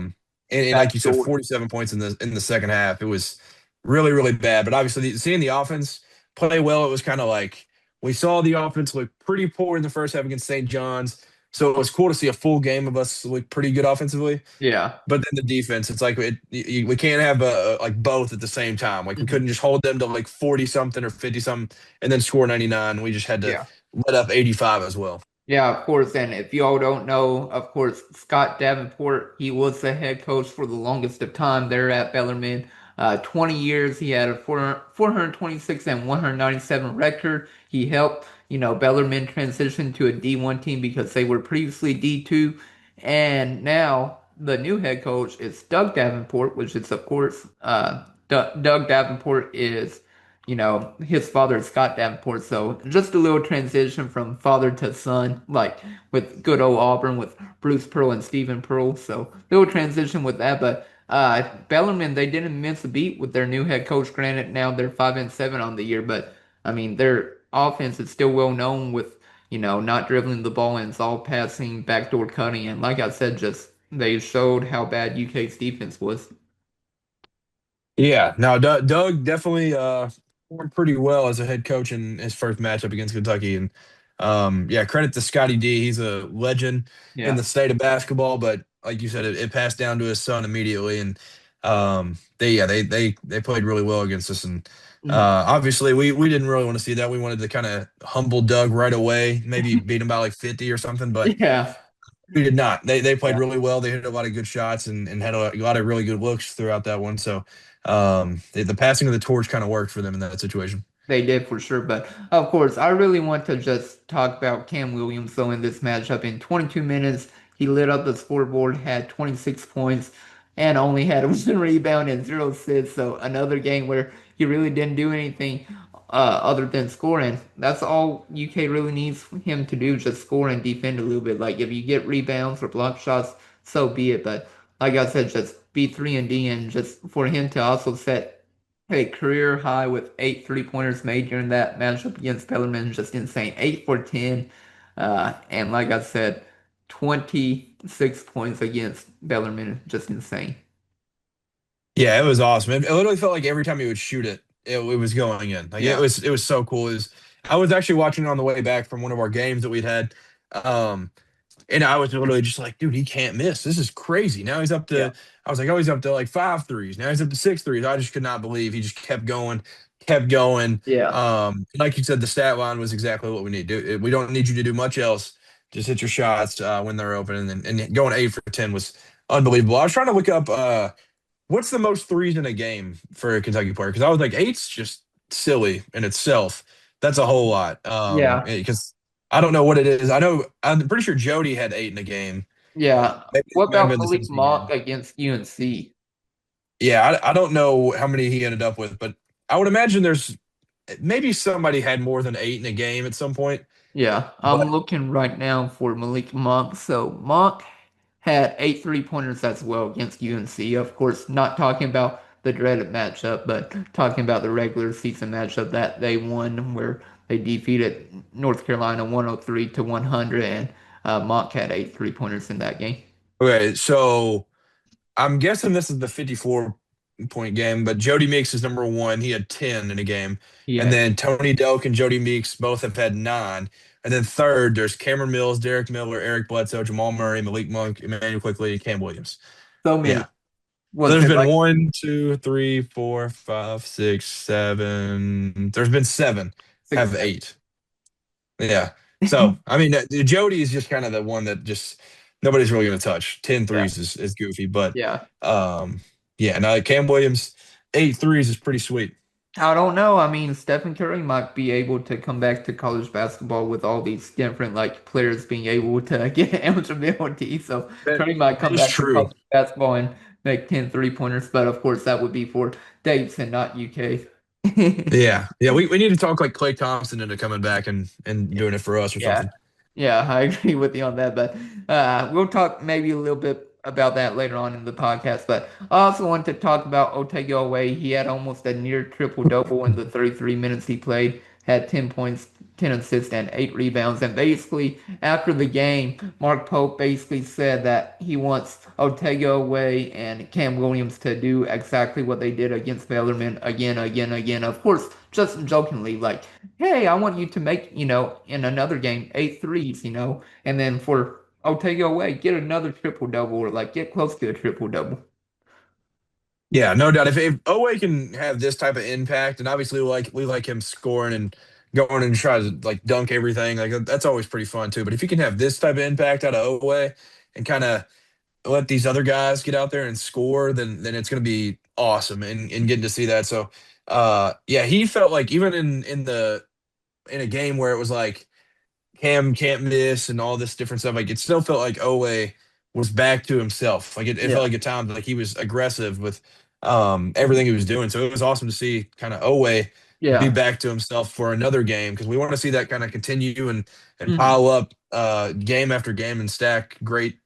And like you said, Backdoor. 47 points in the second half. It was really, really bad. But obviously, seeing the offense play well, it was kind of like we saw the offense look pretty poor in the first half against St. John's. So it was cool to see a full game of us look pretty good offensively. Yeah. But then the defense, it's like we can't have like both at the same time. Like we couldn't just hold them to like 40 something or 50 something and then score 99. We just had to Yeah. let up 85 as well. Yeah, of course. And if you all don't know, of course, Scott Davenport, he was the head coach for the longest of time there at Bellarmine. 20 years. He had a 426 and 197 record. He helped, Bellarmine transition to a D1 team because they were previously D2. And now the new head coach is Doug Davenport, which is, of course, Doug Davenport is his father is Scott Davenport. So just a little transition from father to son, like with good old Auburn with Bruce Pearl and Stephen Pearl. So little transition with that. But Bellarmine, they didn't miss a beat with their new head coach. Granted, now they're 5-7 on the year, but I mean their offense is still well known with not dribbling the ball and it's all passing, backdoor cutting, and like I said, just they showed how bad UK's defense was. Yeah, no, Doug definitely performed pretty well as a head coach in his first matchup against Kentucky, and yeah, credit to Scotty D. He's a legend in Yeah. the state of basketball, but like you said, it passed down to his son immediately, and they played really well against us, and Mhm. obviously we didn't really want to see that. We wanted to kind of humble Doug right away, maybe beat him by like 50 or something, but Yeah. we did not. They played Yeah. really well. They hit a lot of good shots and had a lot of really good looks throughout that one. So the passing of the torch kind of worked for them in that situation. They did for sure, but of course, I really want to just talk about Cam Williams though in this matchup. In 22 minutes, he lit up the scoreboard, had 26 points, and only had one rebound and zero assists. So another game where he really didn't do anything other than scoring. That's all UK really needs him to do, just score and defend a little bit. Like if you get rebounds or block shots, so be it. But like I said, just be 3 and D, and just for him to also set a career high with 8 3-pointers made during that matchup against Bellarmine, just insane. 8 for 10. And like I said, 26 points against Bellarmine, just insane. Yeah, it was awesome. It literally felt like every time he would shoot it, it was going in. Like Yeah. it was so cool. I was actually watching it on the way back from one of our games that we'd had. Um, And I was literally just like, dude, he can't miss. This is crazy. Now he's up Yeah. to, I was like, oh, he's up to like 5 threes. Now he's up to 6 threes. I just could not believe he just kept going, kept going. Yeah. Like you said, the stat line was exactly what we need. We don't need you to do much else. Just hit your shots when they're open, and going 8 for 10 was unbelievable. I was trying to look up what's the most threes in a game for a Kentucky player because I was like eight's just silly in itself. That's a whole lot. Yeah. Because I don't know what it is. I know I'm pretty sure Jody had 8 in a game. Yeah. Maybe it What might have about been the Malik Tennessee Monk game. against UNC? Yeah, I don't know how many he ended up with, but I would imagine there's maybe somebody had more than 8 in a game at some point. Yeah, But I'm looking right now for Malik Monk. So Monk had 8 3-pointers as well against UNC. Of course, not talking about the dreaded matchup, but talking about the regular season matchup that they won, where they defeated North Carolina 103 to 100, and Monk had 8 3-pointers in that game. okay, so I'm guessing this is the 54-point game, but Jody Meeks is number one. He had 10 in a game. And Yeah, then Tony Delk and Jody Meeks both have had 9. And then third, there's Cameron Mills, Derek Miller, Eric Bledsoe, Jamal Murray, Malik Monk, Emmanuel Quickly, and Cam Williams. so Yeah. many. So Was there's it been like, one, two, three, four, five, six, seven. There's been 7 six, have 8. Yeah. So, I mean, Jody is just kind of the one that just nobody's really going to touch. 10 yeah, threes is goofy, but yeah. um, yeah, no, Cam Williams, 8 threes is pretty sweet. I don't know. I mean, Stephen Curry might be able to come back to college basketball with all these different like players being able to get eligibility. So That, Curry might that come is back to true. college basketball and make 10 3-pointers, but of course that would be for Dates and not UK. Yeah. Yeah. We need to talk like Klay Thompson into coming back and doing it for us or Yeah, something. yeah, I agree with you on that. But we'll talk maybe a little bit about that later on in the podcast. But I also want to talk about Otegaway. He had almost a near triple double in the 33 minutes he played, had 10 points, 10 assists, and 8 rebounds. And basically, after the game, Mark Pope basically said that he wants Otegaway and Cam Williams to do exactly what they did against Bellarmine again, again, again. Of course, just jokingly, like, hey, I want you to make, in another game, 8 threes, and then for Otego away, get another triple double or like get close to a triple double. Yeah, no doubt. If Owe can have this type of impact, and obviously we like him scoring and going and try to like dunk everything, like that's always pretty fun too. But if he can have this type of impact out of Owe and kind of let these other guys get out there and score, then it's going to be awesome and getting to see that. So, yeah, he felt like even in a game where it was like Cam can't miss and all this different stuff, like it still felt like Owe was back to himself. Like it felt Yeah, like at times like he was aggressive with everything he was doing. So it was awesome to see kind of Owe be yeah, back to himself for another game because we want to see that kind of continue and mhm, pile up game after game and stack great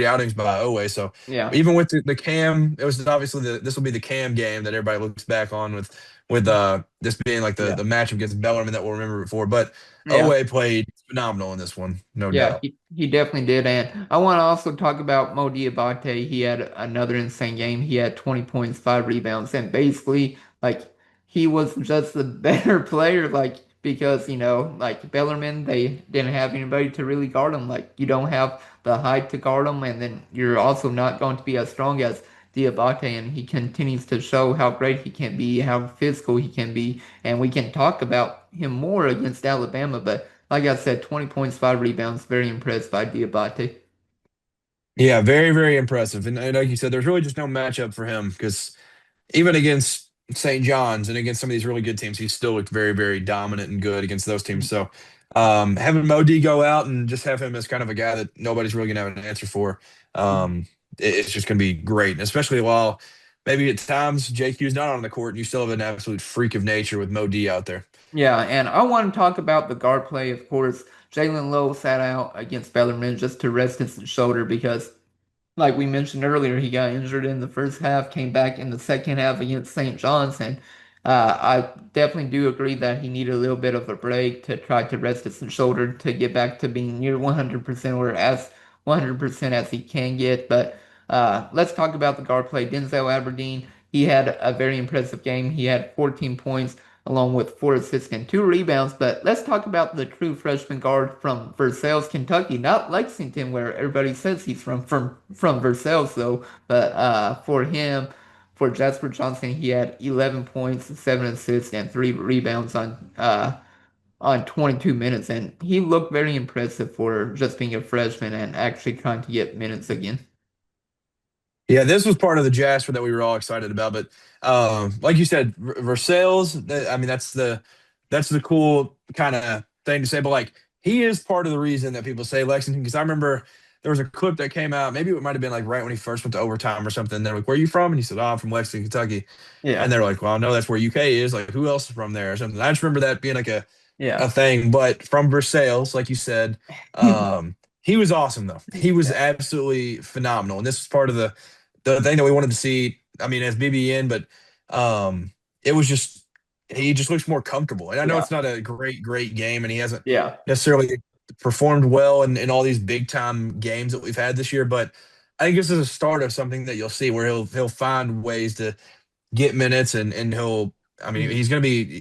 outings by Owe. So yeah, even with the Cam, it was obviously this will be the Cam game that everybody looks back on with this being like yeah, the match against Bellarmine that we'll remember it for. But yeah. Owe played phenomenal in this one, no Yeah, doubt. he definitely did. And I want to also talk about Mo Diabate. He had another insane game. He had 20 points, 5 rebounds, and basically, like, he was just the better player, like, because, like, Bellarmine, they didn't have anybody to really guard him. Like, you don't have the height to guard him, and then you're also not going to be as strong as Diabate, and he continues to show how great he can be, how physical he can be, and we can talk about him more against Alabama, but like I said, 20 points, 5 rebounds. Very impressed by Diabate. Yeah, very, very impressive. And like you said, there's really just no matchup for him because even against St. John's and against some of these really good teams, he still looked very, very dominant and good against those teams. So having Modi go out and just have him as kind of a guy that nobody's really gonna have an answer for, it's just gonna be great. And especially while maybe at times JQ's not on the court and you still have an absolute freak of nature with Modi out there. Yeah, and I want to talk about the guard play. Of course, Jaland Lowe sat out against Bellarmine just to rest his shoulder because like we mentioned earlier, he got injured in the first half, came back in the second half against St. John's, and I definitely do agree that he needed a little bit of a break to try to rest his shoulder to get back to being near 100% or as 100% as he can get. But let's talk about the guard play. Denzel Aberdeen, he had a very impressive game. He had 14 points along with 4 assists and 2 rebounds. But let's talk about the true freshman guard from Versailles, Kentucky, not Lexington, where everybody says he's from Versailles, though. But for him, for Jasper Johnson, he had 11 points, 7 assists, and 3 rebounds on 22 minutes, and he looked very impressive for just being a freshman and actually trying to get minutes again. Yeah, this was part of the Jasper that we were all excited about. But like you said, Versailles, I mean, that's the cool kind of thing to say. But like, he is part of the reason that people say Lexington. Because I remember there was a clip that came out. Maybe it might have been like right when he first went to overtime or something. They're like, "Where are you from?" And he said, "Oh, I'm from Lexington, Kentucky." And Yeah, they're like, "Well, no, that's where UK is. Like, who else is from there or something?" I just remember that being like a yeah, thing. But from Versailles, like you said, he was awesome though. He was yeah, absolutely phenomenal. And this was part of the thing that we wanted to see. I mean, as BBN, but it was just he just looks more comfortable. And I know yeah, it's not a great game, and he hasn't yeah, necessarily performed well in all these big time games that we've had this year. But I think this is a start of something that you'll see where he'll find ways to get minutes and he'll I mean mhm,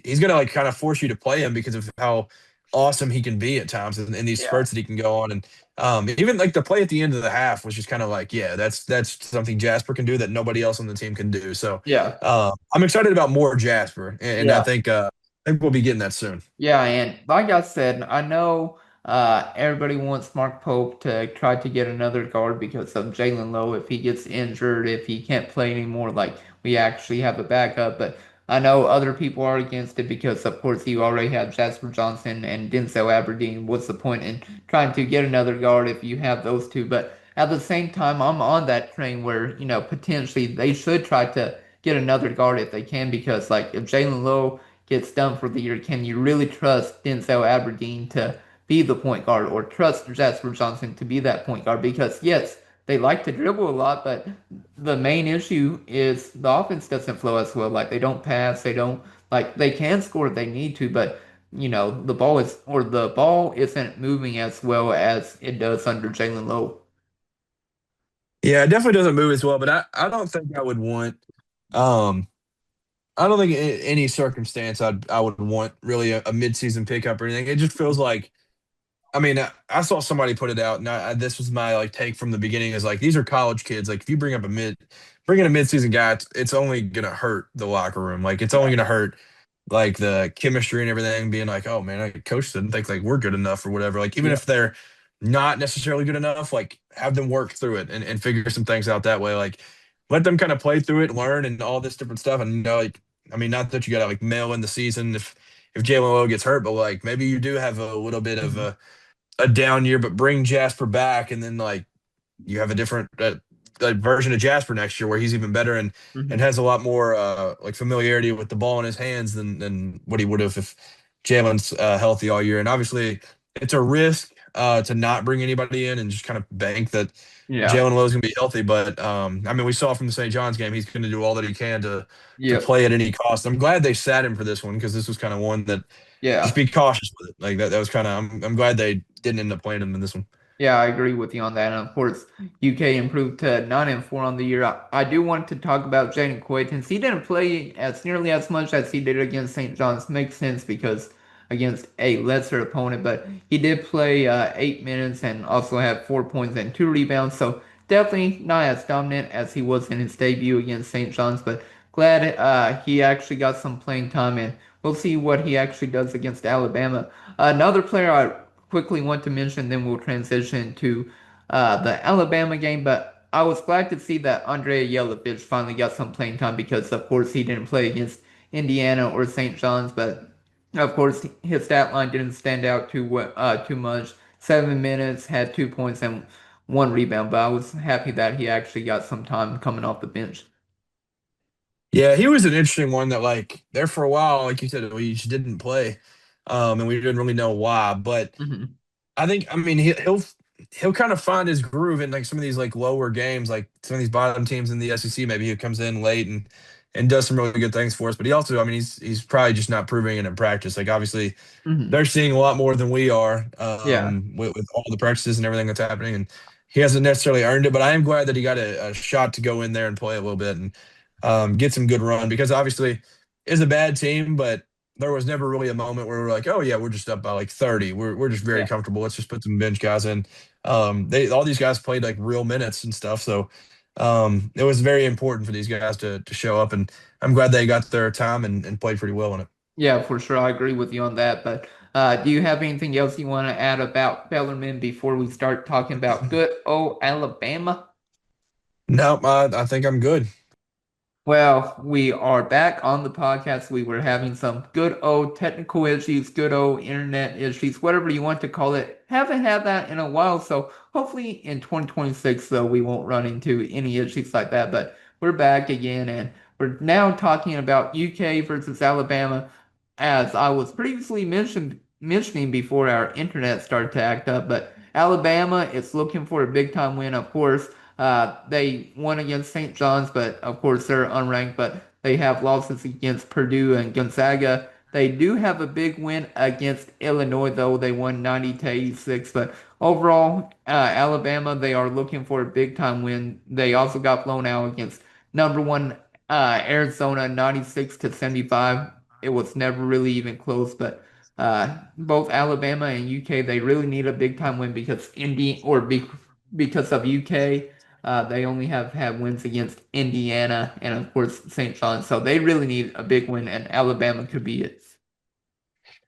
he's gonna like kind of force you to play him because of how awesome he can be at times in these yeah, spurts that he can go on. And even like the play at the end of the half was just kind of like, yeah, that's something Jasper can do that nobody else on the team can do. So yeah, I'm excited about more Jasper, and yeah. I think we'll be getting that soon. Yeah, and like I said, I know everybody wants Mark Pope to try to get another guard because of Jaland Lowe. If he gets injured, if he can't play anymore, like we actually have a backup. But I know other people are against it because, of course, you already have Jasper Johnson and Denzel Aberdeen. What's the point in trying to get another guard if you have those two? But at the same time, I'm on that train where, potentially they should try to get another guard if they can because, like, if Jalen Lowe gets done for the year, can you really trust Denzel Aberdeen to be the point guard or trust Jasper Johnson to be that point guard? Because yes, they like to dribble a lot, but the main issue is the offense doesn't flow as well. Like they don't pass, they don't like they can score if they need to, but the ball isn't moving as well as it does under Jalen Lowe. Yeah, it definitely doesn't move as well, but I don't think I would want um I don't think in any circumstance I would want really a midseason pickup or anything. It just feels like I mean, I saw somebody put it out, and this was my like take from the beginning is like these are college kids. Like if you bring in a midseason guy, it's only gonna hurt the locker room. Like it's only Yeah. gonna hurt like the chemistry and everything. Being like, oh man, coach didn't think like we're good enough or whatever. Like even Yeah. if they're not necessarily good enough, like have them work through it and figure some things out that way. Like let them kind of play through it, learn, and all this different stuff. And like I mean, not that you gotta like mail in the season if Jalen Lowe gets hurt, but like maybe you do have a little bit of Mhm. a down year, but bring Jasper back, and then like you have a different version of Jasper next year where he's even better and Mhm. has a lot more like familiarity with the ball in his hands than what he would have if Jalen's healthy all year. And obviously, it's a risk to not bring anybody in and just kind of bank that Yeah. Jalen Lowe's gonna be healthy. But I mean, we saw from the St. John's game he's going to do all that he can to Yep. play at any cost. I'm glad they sat him for this one because this was kind of one that just Yeah. be cautious with it. Like that was kind of I'm glad they didn't end up playing him in this one. Yeah, I agree with you on that. And of course, UK improved to 9-4 on the year. I do want to talk about Jaden Coyton. He didn't play as nearly as much as he did against St. John's. Makes sense because against a lesser opponent, but he did play 8 minutes and also had 4 points and 2 rebounds. So definitely not as dominant as he was in his debut against St. John's, but glad he actually got some playing time and we'll see what he actually does against Alabama. Another player I quickly want to mention, then we'll transition to the Alabama game. But I was glad to see that Andrea Yelovich finally got some playing time because, of course, he didn't play against Indiana or St. John's. But of course, his stat line didn't stand out too much. 7 minutes, had 2 points and 1 rebound. But I was happy that he actually got some time coming off the bench. Yeah, he was an interesting one that like there for a while, like you said, we just didn't play, and we didn't really know why. But Hmm. I think I mean he'll kind of find his groove in like some of these like lower games, like some of these bottom teams in the SEC. Maybe he comes in late and does some really good things for us. But he also, I mean, he's probably just not proving it in practice. Like obviously Hmm. they're seeing a lot more than we are Yeah. with all the practices and everything that's happening. And he hasn't necessarily earned it, but I am glad that he got a shot to go in there and play a little bit and get some good run because obviously it's a bad team, but there was never really a moment where we're like, oh yeah, we're just up by like 30. We're just very Yeah. comfortable. Let's just put some bench guys in. They all these guys played like real minutes and stuff. So it was very important for these guys to show up, and I'm glad they got their time and played pretty well in it. Yeah, for sure. I agree with you on that. But do you have anything else you want to add about Bellarmine before we start talking about good old Alabama? No, I think I'm good. Well, we are back on the podcast. We were having some good old technical issues, good old internet issues, whatever you want to call it. Haven't had that in a while, so hopefully in 2026, though, we won't run into any issues like that. But we're back again, and we're now talking about UK versus Alabama, as I was previously mentioning before our internet started to act up. But Alabama is looking for a big time win, of course. They won against St. John's, but of course they're unranked, but they have losses against Purdue and Gonzaga. They do have a big win against Illinois, though. They won 90 to 86. But overall, Alabama, they are looking for a big time win. They also got blown out against number one Arizona 96 to 75. It was never really even close, but both Alabama and UK, they really need a big time win because of UK. They only have had wins against Indiana and, of course, St. John's. So they really need a big win, and Alabama could be it.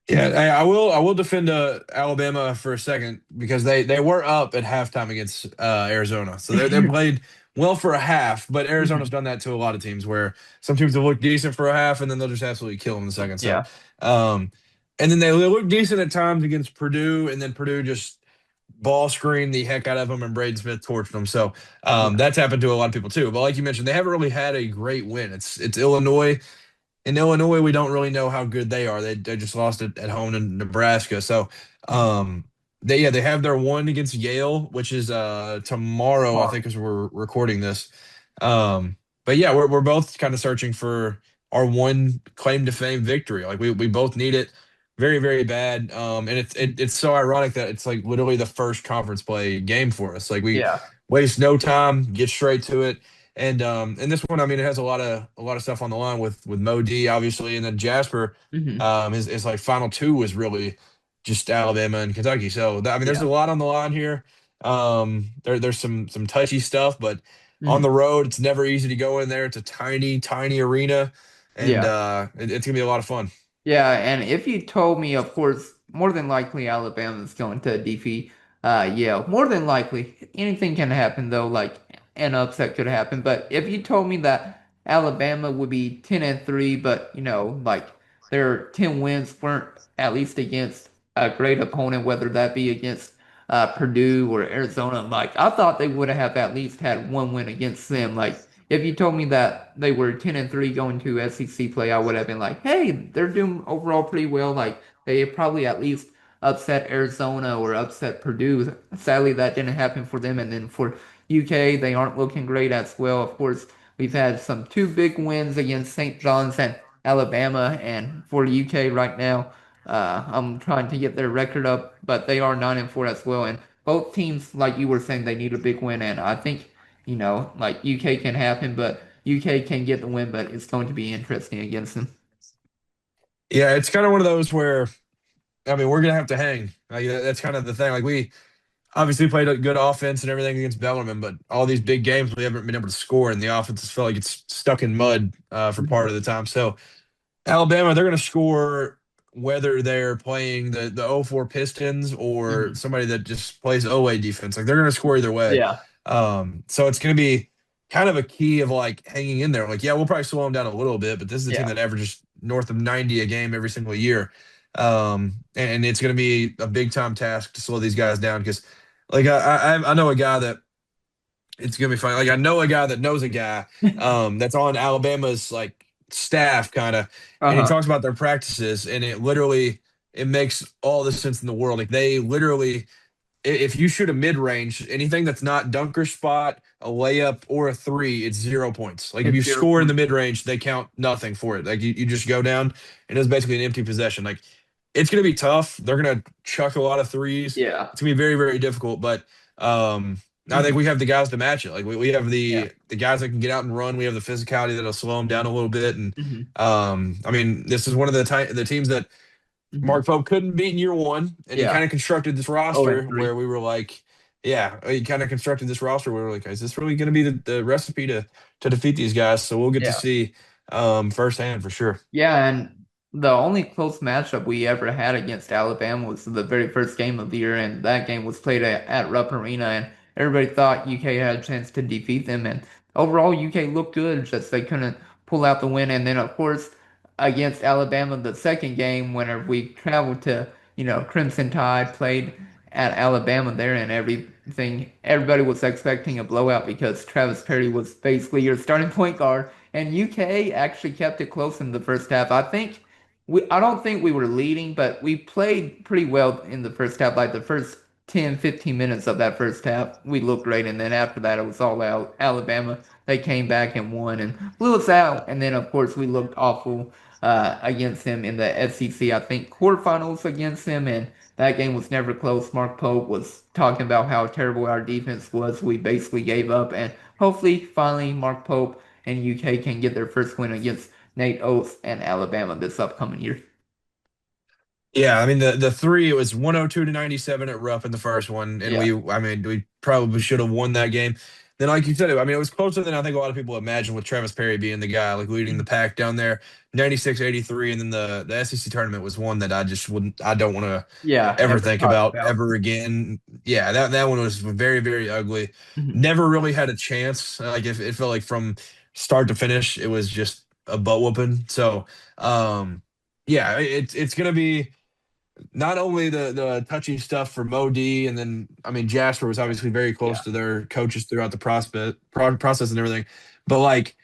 Yeah, I will defend Alabama for a second because they were up at halftime against Arizona, so they played well for a half. But Arizona's Mhm. done that to a lot of teams where some teams will look decent for a half and then they'll just absolutely kill them in the second. So, Yeah. um, and then they look decent at times against Purdue, and then Purdue just ball screened the heck out of them, and Braden Smith torched them. So Yeah. that's happened to a lot of people too. But like you mentioned, they haven't really had a great win. It's Illinois. In Illinois, we don't really know how good they are. They just lost it at home in Nebraska. So Mhm. they have their one against Yale, which is tomorrow, I Tomorrow. think, as we're recording this. But yeah, we're both kind of searching for our one claim to fame victory. Like we both need it very, very bad. And it's so ironic that it's like literally the first conference play game for us. Like we Yeah. waste no time, get straight to it. And this one, I mean, it has a lot of stuff on the line with Mo D, obviously, and then Jasper. Hmm. His like final two was really just Alabama and Kentucky. So I mean, there's a Yeah. lot on the line here. There's some touchy stuff, but on Hmm. the road, it's never easy to go in there. It's a tiny, tiny arena, and Yeah. it's gonna be a lot of fun. Yeah, and if you told me, of course, more than likely Alabama's going to defeat Yale. More than likely. Anything can happen though, like an upset could happen. But if you told me that Alabama would be 10 and 3, but like their 10 wins weren't at least against a great opponent, whether that be against Purdue or Arizona, like I thought they would have at least had one win against them. Like if you told me that they were 10 and 3 going to SEC play, I would have been like, hey, they're doing overall pretty well. Like they probably at least upset Arizona or upset Purdue. Sadly, that didn't happen for them. And then for UK, they aren't looking great as well. Of course, we've had some two big wins against St. John's and Alabama. And for UK right now, I'm trying to get their record up, but they are 9 and 4 as well. And both teams, like you were saying, they need a big win. And I think like UK can happen, but UK can get the win, but it's going to be interesting against them. Yeah, it's kind of one of those where I mean we're gonna have to hang. Like that's kind of the thing. Like we obviously played a good offense and everything against Bellarmine, but all these big games we haven't been able to score, and the offense has felt like it's stuck in mud for part Mhm. of the time. So Alabama, they're going to score whether they're playing the 0-4 Pistons or Mhm. somebody that just plays OA defense. Like they're going to score either way. Yeah. So it's going to be kind of a key of like hanging in there. Like, yeah, we'll probably slow them down a little bit, but this is a team Yeah. that averages north of 90 a game every single year. And it's going to be a big time task to slow these guys down because, like, I know a guy that it's gonna be funny. Like I know a guy that knows a guy that's on Alabama's like staff kind of, and he Uh-huh. talks about their practices, and it makes all the sense in the world. Like they literally, if you shoot a mid range, anything that's not dunker spot, a layup, or a three, it's 0 points. Like if It's you zero score in the point. mid range, they count nothing for it. Like you just go down, and it's basically an empty possession. Like it's going to be tough. They're going to chuck a lot of threes. Yeah. It's going to be very, very difficult. But I think Mhm. we have the guys to match it. Like we have Yeah. the guys that can get out and run. We have the physicality that'll slow them down a little bit. And Hmm. I mean, this is one of the teams that Hmm. Mark Pope couldn't beat in year one, and he Yeah. kind of constructed this Oh, and roster where three. we were like, yeah, he kind of constructed this roster where we're like, is this really going to be the recipe to defeat these guys? So we'll get to Yeah. see firsthand for sure. Yeah, and the only close matchup we ever had against Alabama was the very first game of the year, and that game was played at Rupp Arena, and everybody thought UK had a chance to defeat them, and overall UK looked good, just they couldn't pull out the win. And then of course against Alabama, the second game, whenever we traveled to, Crimson Tide, played at Alabama there, and everybody was expecting a blowout because Travis Perry was basically your starting point guard. And UK actually kept it close in the first half. I don't think we were leading, but we played pretty well in the first half. Like the first 10, 15 minutes of that first half, we looked great. And then after that, it was all out. Alabama, they came back and won and blew us out. And then, of course, we looked awful against them in the SEC, I think, quarterfinals against them. And that game was never close. Mark Pope was talking about how terrible our defense was. We basically gave up. And hopefully, finally, Mark Pope and UK can get their first win against Nate Oates and Alabama this upcoming year. Yeah, I mean the three, it was 102 to 97 at Rupp in the first one, and Yeah. we probably should have won that game. Then, like you said, I mean it was closer than I think a lot of people imagined with Travis Perry being the guy like leading the pack down there, 96-83, and then the SEC tournament was one that I don't want to Yeah, ever ever think talk about about. ever again. Yeah, that one was very, very ugly. Mhm. Never really had a chance. Like if it felt like from start to finish, it was just a butt whooping. So, yeah, it's gonna be not only the touchy stuff for Mo D, and then I mean Jasper was obviously very Yeah. close to their coaches throughout the process and everything, but like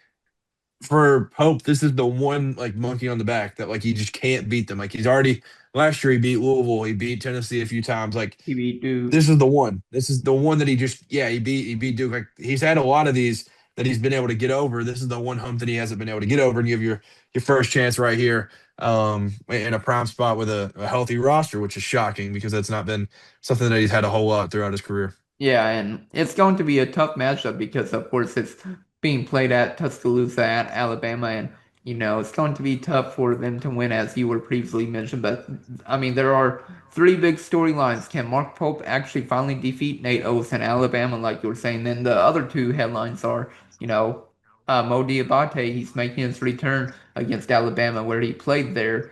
for Pope, this is the one like monkey on the back that like he just can't beat them. Like he's already last year he beat Louisville, he beat Tennessee a few times. Like He beat Duke. this is the one. This is the one that he just yeah he beat Duke. Like he's had a lot of these that he's been able to get over. This is the one hump that he hasn't been able to get over. And you have your first chance right here in a prime spot with a healthy roster, which is shocking because that's not been something that he's had a whole lot throughout his career. Yeah, and it's going to be a tough matchup because, of course, it's being played at Tuscaloosa at Alabama, and it's going to be tough for them to win, as you were previously mentioned. But I mean, there are three big storylines. Can Mark Pope actually finally defeat Nate Oates and Alabama, like you were saying? Then the other two headlines are, Mo Diabate. He's making his return against Alabama, where he played there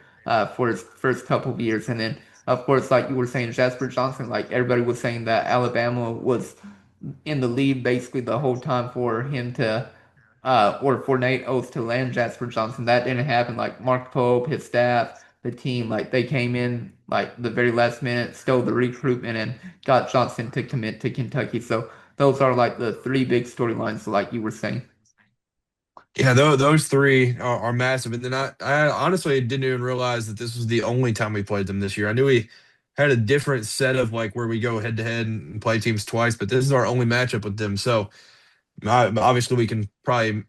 for his first couple of years, and then of course, like you were saying, Jasper Johnson, like everybody was saying that Alabama was in the lead basically the whole time for him to, or for Nate Oates to land Jasper Johnson. That didn't happen. Like Mark Pope, his staff, the team, like they came in like the very last minute, stole the recruitment, and got Johnson to commit to Kentucky. So those are like the three big storylines, like you were saying. Yeah, those three are massive. And then I honestly didn't even realize that this was the only time we played them this year. I knew we had a different set of like where we go head to head and play teams twice, but this is our only matchup with them. So obviously, we can probably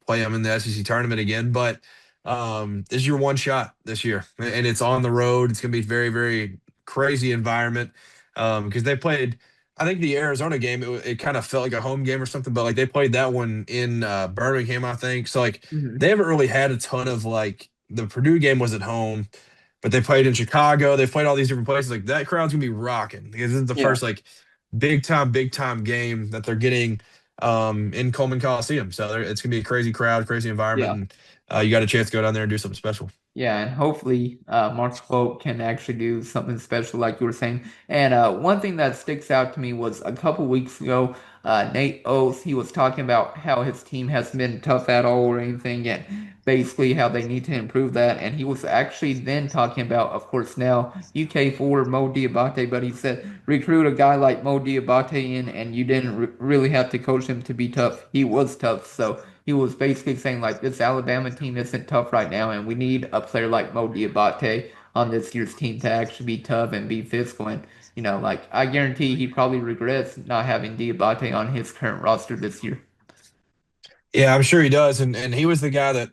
play them in the SEC tournament again, but this is your one shot this year, and it's on the road. It's going to be very, very crazy environment because they played. I think the Arizona game, it kind of felt like a home game or something, but like they played that one in Birmingham, I think. So like they Hmm. haven't really had a ton of like the Purdue game was at home, but they played in Chicago. They played all these different places. Like that crowd's gonna be rocking because this is the Yeah. first like big time game that they're getting in Coleman Coliseum. So it's gonna be a crazy crowd, crazy environment, Yeah. and you got a chance to go down there and do something special. Yeah, and hopefully Mark Pope can actually do something special like you were saying. And one thing that sticks out to me was a couple weeks ago, Nate Oates, he was talking about how his team hasn't been tough at all or anything, and basically how they need to improve that. And he was actually then talking about, of course, now UK forward Mo Diabate, but he said recruit a guy like Mo Diabate in, and you didn't really have to coach him to be tough. He was tough, so he was basically saying like this Alabama team isn't tough right now, and we need a player like Mo Diabate on this year's team to actually be tough and be physical. And like I guarantee he probably regrets not having Diabate on his current roster this year. Yeah, I'm sure he does, and he was the guy that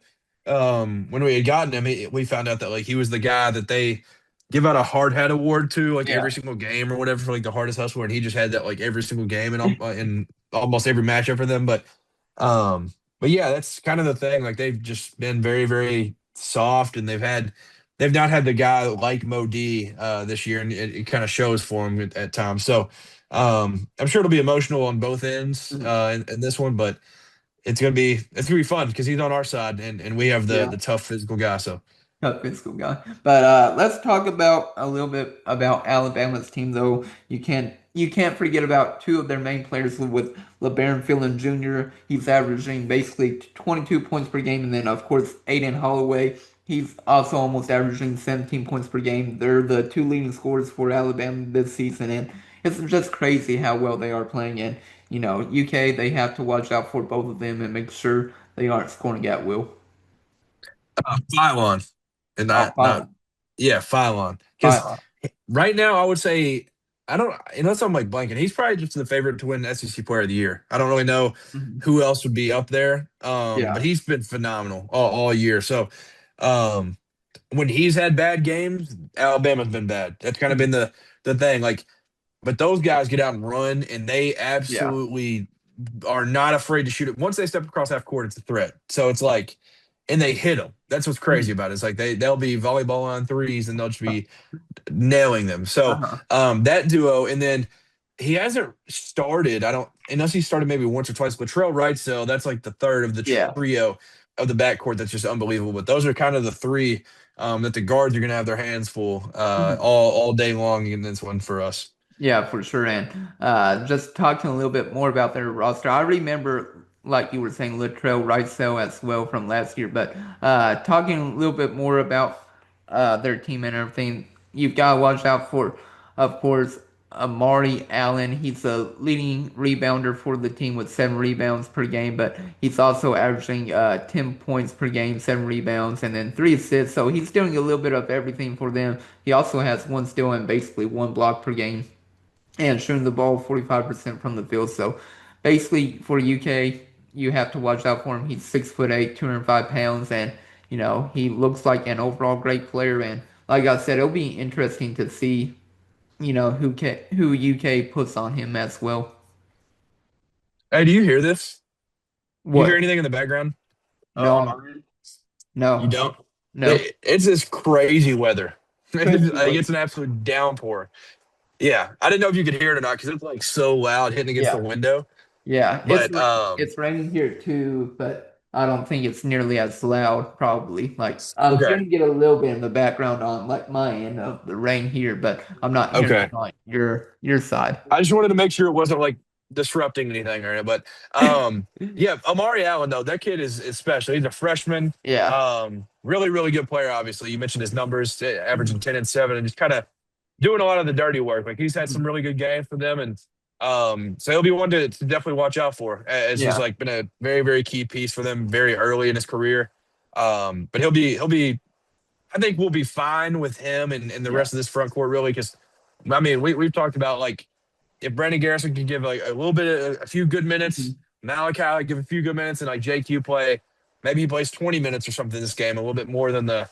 when we had gotten him, we found out that like he was the guy that they give out a hard hat award to like Yeah. every single game or whatever for like the hardest hustler, and he just had that like every single game and in almost every matchup for them. But yeah, that's kind of the thing. Like they've just been very, very soft, and they've had they've not had the guy like Mo D this year, and it kind of shows for him at times. So I'm sure it'll be emotional on both ends Mhm. in this one, but it's gonna be fun because he's on our side, and we have the Yeah. the tough physical guy. So Tough physical guy. But let's talk about a little bit about Alabama's team, though. You can't forget about two of their main players with LeBaron Phillips Jr. He's averaging basically 22 points per game, and then of course Aiden Holloway. He's also almost averaging 17 points per game. They're the two leading scorers for Alabama this season, and it's just crazy how well they are playing. And UK they have to watch out for both of them and make sure they aren't scoring at will. Phylon, and Oh, not finally, yeah, Phylon. Because finally. right now, I would say I don't unless I'm like blanking. He's probably just the favorite to win SEC Player of the Year. I don't really know Mhm. who else would be up there, but Yeah. he's been phenomenal all year. So um, when he's had bad games, Alabama's been bad. That's kind of been Mhm. the thing. Like, but those guys get out and run, and they Yeah. absolutely are not afraid to shoot it. Once they step across half court, it's a threat. So it's like, and they hit them. That's what's crazy Mhm. about it. It's like they'll be volleyball on threes, and they'll just be nailing them. So Uh-huh. that duo, and then he hasn't started. I don't unless he started maybe once or twice. Latrell Wrightsell, that's like the third of the Yeah. trio of the backcourt. That's just unbelievable. But those are kind of the three that the guards are going to have their hands full Mhm. all day long in this one for us. Yeah, for sure. And just talking a little bit more about their roster, I remember, like you were saying, Latrell Wrightsell as well from last year. But talking a little bit more about their team and everything, you've got to watch out for, of course, Amari Allen. He's a leading rebounder for the team with 7 rebounds per game, but he's also averaging 10 points per game, 7 rebounds, and then 3 assists. So he's doing a little bit of everything for them. He also has one steal and basically one block per game and shooting the ball 45% from the field. So basically for UK, you have to watch out for him. He's 6'8", 205 pounds, and he looks like an overall great player. And like I said, it'll be interesting to see who UK puts on him as well. Hey, do you hear this? Do you hear What? anything in the background? On my No, end? You no, don't? no. It's this crazy weather. Crazy Like weather. it's an absolute downpour. Yeah, I didn't know if you could hear it or not because it's like so loud hitting against the Yeah. window. Yeah, But it's raining here too, but I don't think it's nearly as loud, probably. Like I'm okay, gonna get a little bit in the background on like my end of the rain here, but I'm not hearing okay. it on your side. I just wanted to make sure it wasn't like disrupting anything or anything. But yeah, Amari Allen though, that kid is special. He's a freshman. Yeah. Really, really good player. Obviously, you mentioned his numbers, averaging Mhm. 10 and 7, and just kind of doing a lot of the dirty work. Like he's had some Mhm. really good games for them, and so he'll be one to definitely watch out for. As he's Yeah. like been a very, very key piece for them very early in his career. But he'll be. I think we'll be fine with him and the Yeah. rest of this front court really because I mean we've talked about like if Brandon Garrison can give like a little bit of a few good minutes, Mhm. Malachi like, give a few good minutes, and like JQ play, maybe he plays 20 minutes or something this game, a little bit more than the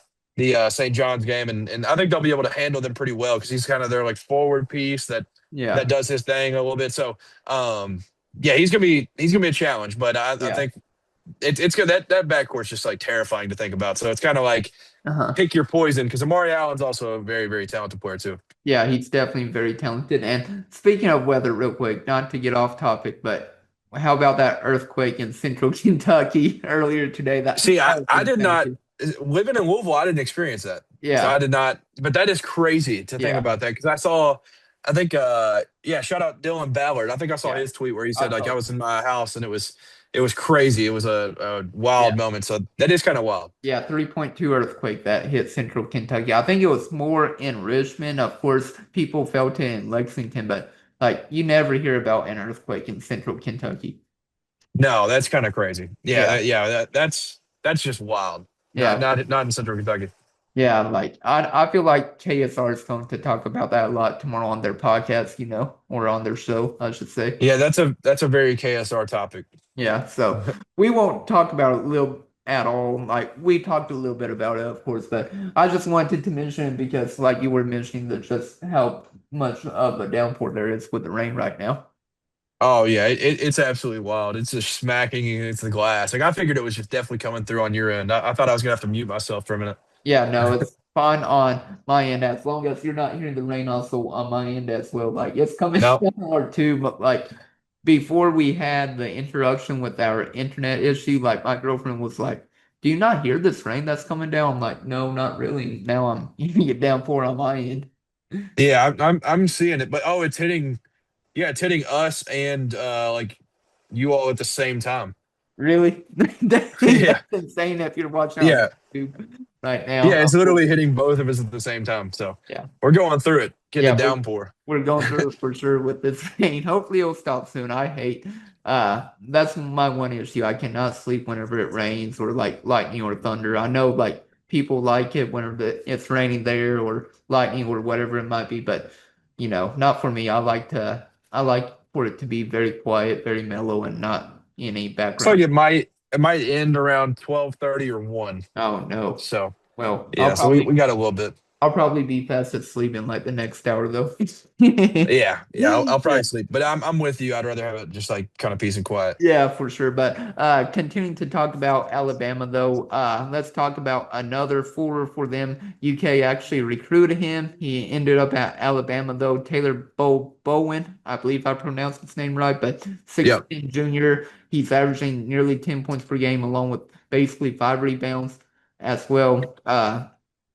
St. John's game, and I think they'll be able to handle them pretty well because he's kind of their like forward piece that Yeah. does his thing a little bit. So yeah, he's gonna be a challenge, but I Yeah. think it's good that backcourt's just like terrifying to think about. So it's kind of like Uh-huh. pick your poison because Amari Allen's also a very, very talented player too. Yeah, he's definitely very talented. And speaking of weather, real quick, not to get off topic, but how about that earthquake in central Kentucky earlier today? That See, I, that was I did not insane. living in Louisville. I didn't experience that, so I Yeah, did not. But that is crazy to think yeah, about that because I think, yeah, shout out Dylan Ballard. I think I saw yeah. his tweet where he I said like I saw. was in my house and it was crazy. It was a Yeah, wild moment. So that is kind of wild. yeah. 3.2 earthquake that hit central Kentucky. I think it was more in Richmond. Of course, people felt it in Lexington, but like you never hear about an earthquake in central Kentucky. No, that's kind of crazy. Yeah, Yeah, that's just wild. Not yeah. not not in Central Kentucky. Yeah, like I feel like KSR is going to talk about that a lot tomorrow on their podcast, or on their show, I should say. Yeah, that's a very KSR topic. Yeah, so we won't talk about it little at all. Like we talked a little bit about it, of course, but I just wanted to mention it because, like you were mentioning, that just how much of a downpour there is with the rain right now. Oh yeah, it's absolutely wild. It's just smacking against the glass. Like I figured it was just definitely coming through on your end. I thought I was gonna have to mute myself for a minute. Yeah, no, it's fine on my end as long as you're not hearing the rain also on my end as well. Like it's coming No. down hard too, but like before we had the interruption with our internet issue, like my girlfriend was like, "Do you not hear this rain that's coming down?" I'm like, "No, not really." Now I'm hearing it downpour on my end. Yeah, I'm seeing it, but oh, it's hitting. Yeah, it's hitting us and like you all at the same time. Really? Yeah, That's insane if you're watching on yeah, YouTube right now. yeah. Of It's course. literally hitting both of us at the same time. So Yeah. we're going through it, getting a Yeah, downpour. we're going through it for sure with this rain. Hopefully it'll stop soon. I hate that's my one issue. I cannot sleep whenever it rains or like lightning or thunder. I know like people like it whenever it's raining there or lightning or whatever it might be, but not for me. I like for it to be very quiet, very mellow and not any It's like background. it might end around 12:30 or 1. Oh no. So Well, yeah, so we got a little bit. I'll probably be fast asleep in like the next hour though. Yeah, yeah. I'll Yeah. probably sleep, but I'm with you. I'd rather have it just like kind of peace and quiet. Yeah, for sure. But continuing to talk about Alabama, though, let's talk about another forward for them. UK actually recruited him. He ended up at Alabama, though. Taylor Bowen, I believe I pronounced his name right, but Yep. 16 junior. He's averaging nearly 10 points per game, along with basically 5 rebounds as well.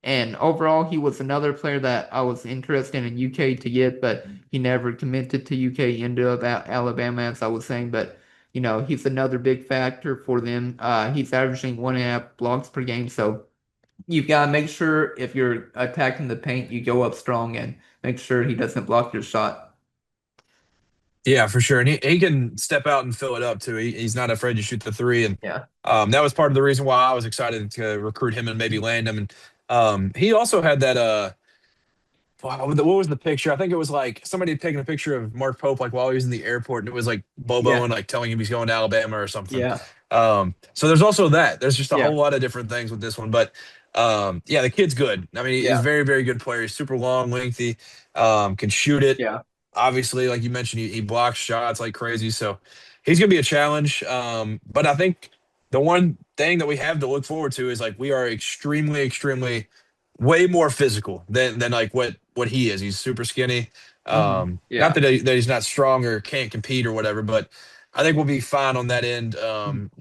And overall, he was another player that I was interested in UK to get, but he never committed to UK. He ended up at Alabama, as I was saying, but he's another big factor for them. He's averaging 1.5 blocks per game. So you've got to make sure if you're attacking the paint, you go up strong and make sure he doesn't block your shot. Yeah, for sure. And he can step out and fill it up too. He's not afraid to shoot the three. And Yeah. that was part of the reason why I was excited to recruit him and maybe land him. And he also had that wow, what was the picture? I think it was like somebody had taken a picture of Mark Pope like while he was in the airport, and it was like Bobo Yeah. and like telling him he's going to Alabama or something. Yeah. So there's also that. There's just a Yeah. whole lot of different things with this one, but yeah, the kid's good. I mean, he's a Yeah. very very good player. He's super long, lengthy, can shoot it. Yeah. Obviously, like you mentioned, he blocks shots like crazy, so he's gonna be a challenge. But I think the one thing that we have to look forward to is like we are extremely extremely way more physical than like what he is. He's super skinny. Not Yeah. that he's not strong or can't compete or whatever, but I think we'll be fine on that end.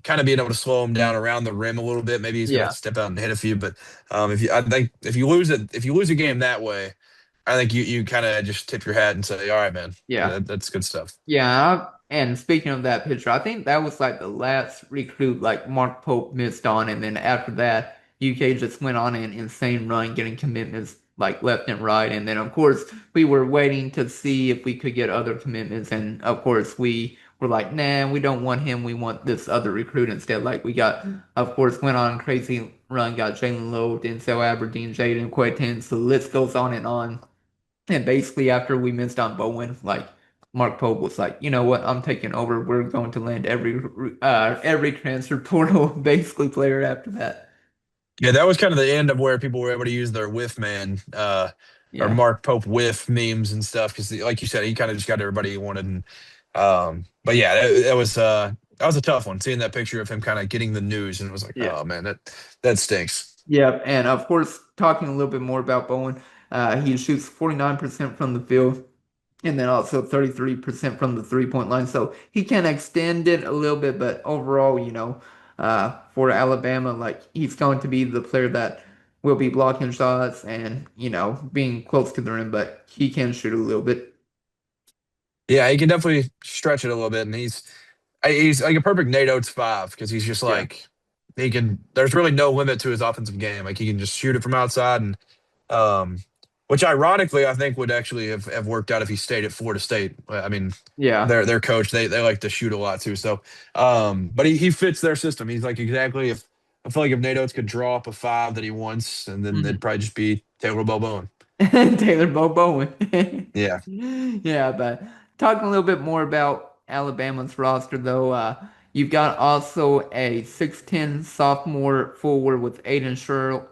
Kind of being able to slow him down around the rim a little bit. Maybe he's gonna have Yeah. to step out and hit a few, but I think if you lose a game that way, I think you kind of just tip your hat and say, all right, man, Yeah. that's good stuff. Yeah, and speaking of that picture, I think that was like the last recruit like Mark Pope missed on, and then after that, UK just went on an insane run, getting commitments like left and right, and then of course we were waiting to see if we could get other commitments, and of course we were like, nah, we don't want him, we want this other recruit instead. Like we got, of course, went on a crazy run, got Jaland Lowe, Denzel Aberdeen, Jaden Quayton, so the list goes on and on. And basically, after we missed on Bowen, like Mark Pope was like, you know what, I'm taking over. We're going to land every transfer portal basically player after that. Yeah, that was kind of the end of where people were able to use their whiff man or Yeah, Mark Pope whiff memes and stuff because, like you said, he kind of just got everybody he wanted. And but yeah, that was a tough one. Seeing that picture of him kind of getting the news and it was like, yeah, oh man, that stinks. yeah. And of course, talking a little bit more about Bowen, he shoots 49% from the field, and then also 33% from the 3-point line. So he can extend it a little bit, but overall, for Alabama, like he's going to be the player that will be blocking shots and, being close to the rim, but he can shoot a little bit. Yeah, he can definitely stretch it a little bit, and he's like a perfect Nate Oates five because he's just Yeah. like he can. There's really no limit to his offensive game. Like he can just shoot it from outside, and um, which ironically I think would actually have worked out if he stayed at Florida State. I mean, Yeah. their coach they like to shoot a lot too. So, but he fits their system. He's like exactly if I feel like if Nate Oates could draw up a five that he wants, and then it'd Mhm. probably just be Taylor Bowen. Taylor Bowen. Yeah. Yeah, but talking a little bit more about Alabama's roster, though, you've got also a 6'10 sophomore forward with Aiden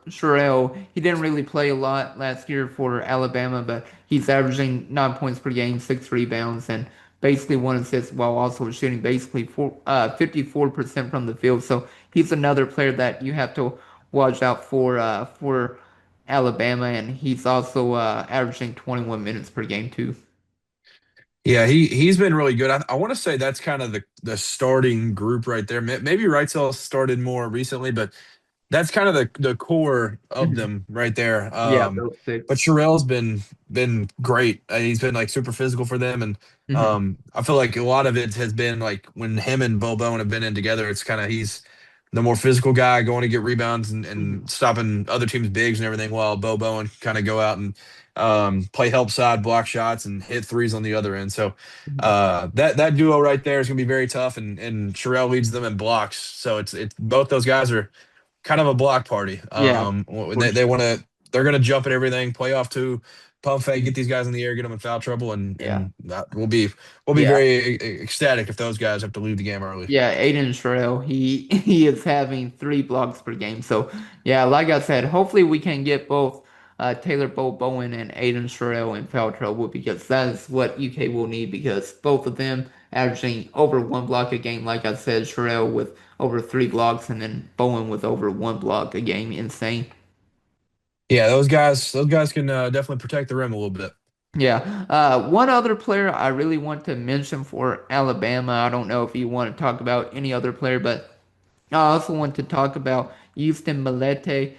Sherrill. He didn't really play a lot last year for Alabama, but he's averaging 9 points per game, 6 rebounds, and basically 1 assist while also shooting basically 54% from the field. So he's another player that you have to watch out for Alabama, and he's also averaging 21 minutes per game too. Yeah, he's been really good. I want to say that's kind of the starting group right there. Maybe Wrightsell started more recently, but that's kind of the core of Mhm. them right there. Yeah, those But six. Sherelle's been great. He's been like super physical for them, and Mhm. I feel like a lot of it has been like when him and Bo Bowen have been in together. It's kind of he's the more physical guy going to get rebounds and Mhm. stopping other teams' bigs and everything, while Bo Bowen kind of go out and play help side, block shots, and hit threes on the other end. So Mhm. that duo right there is going to be very tough, and Sherelle leads them in blocks. So it's both those guys are kind of a block party. Yeah, When for they sure. want to, they're going to jump at everything, play off two, pump fake, get these guys in the air, get them in foul trouble, Yeah. we'll be Yeah. very ecstatic if those guys have to leave the game early. Yeah, Aiden Shrell, he is having 3 blocks per game. So yeah, like I said, hopefully we can get both Taylor Bowen and Aiden Shrell in foul trouble because that is what UK will need because both of them averaging over 1 block a game. Like I said, Shrell with over 3 blocks and then Bowen with over 1 block a game. Insane. Yeah, those guys can definitely protect the rim a little bit. Yeah. One other player I really want to mention for Alabama. I don't know if you want to talk about any other player, but I also want to talk about Houston Malete.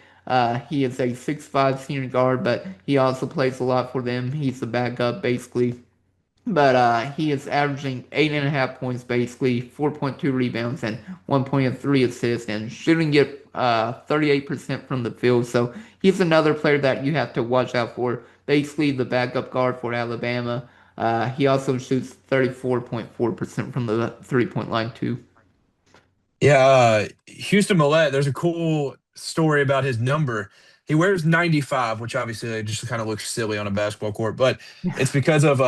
He is a 6'5" senior guard, but he also plays a lot for them. He's the backup, basically. But he is averaging 8.5 points, basically 4.2 rebounds and 1.3 assists, and shooting it 38% from the field. So he's another player that you have to watch out for. Basically, the backup guard for Alabama. He also shoots 34.4% from the 3-point line too. Yeah, Houston Millette, there's a cool story about his number. He wears 95, which obviously just kind of looks silly on a basketball court, but it's because of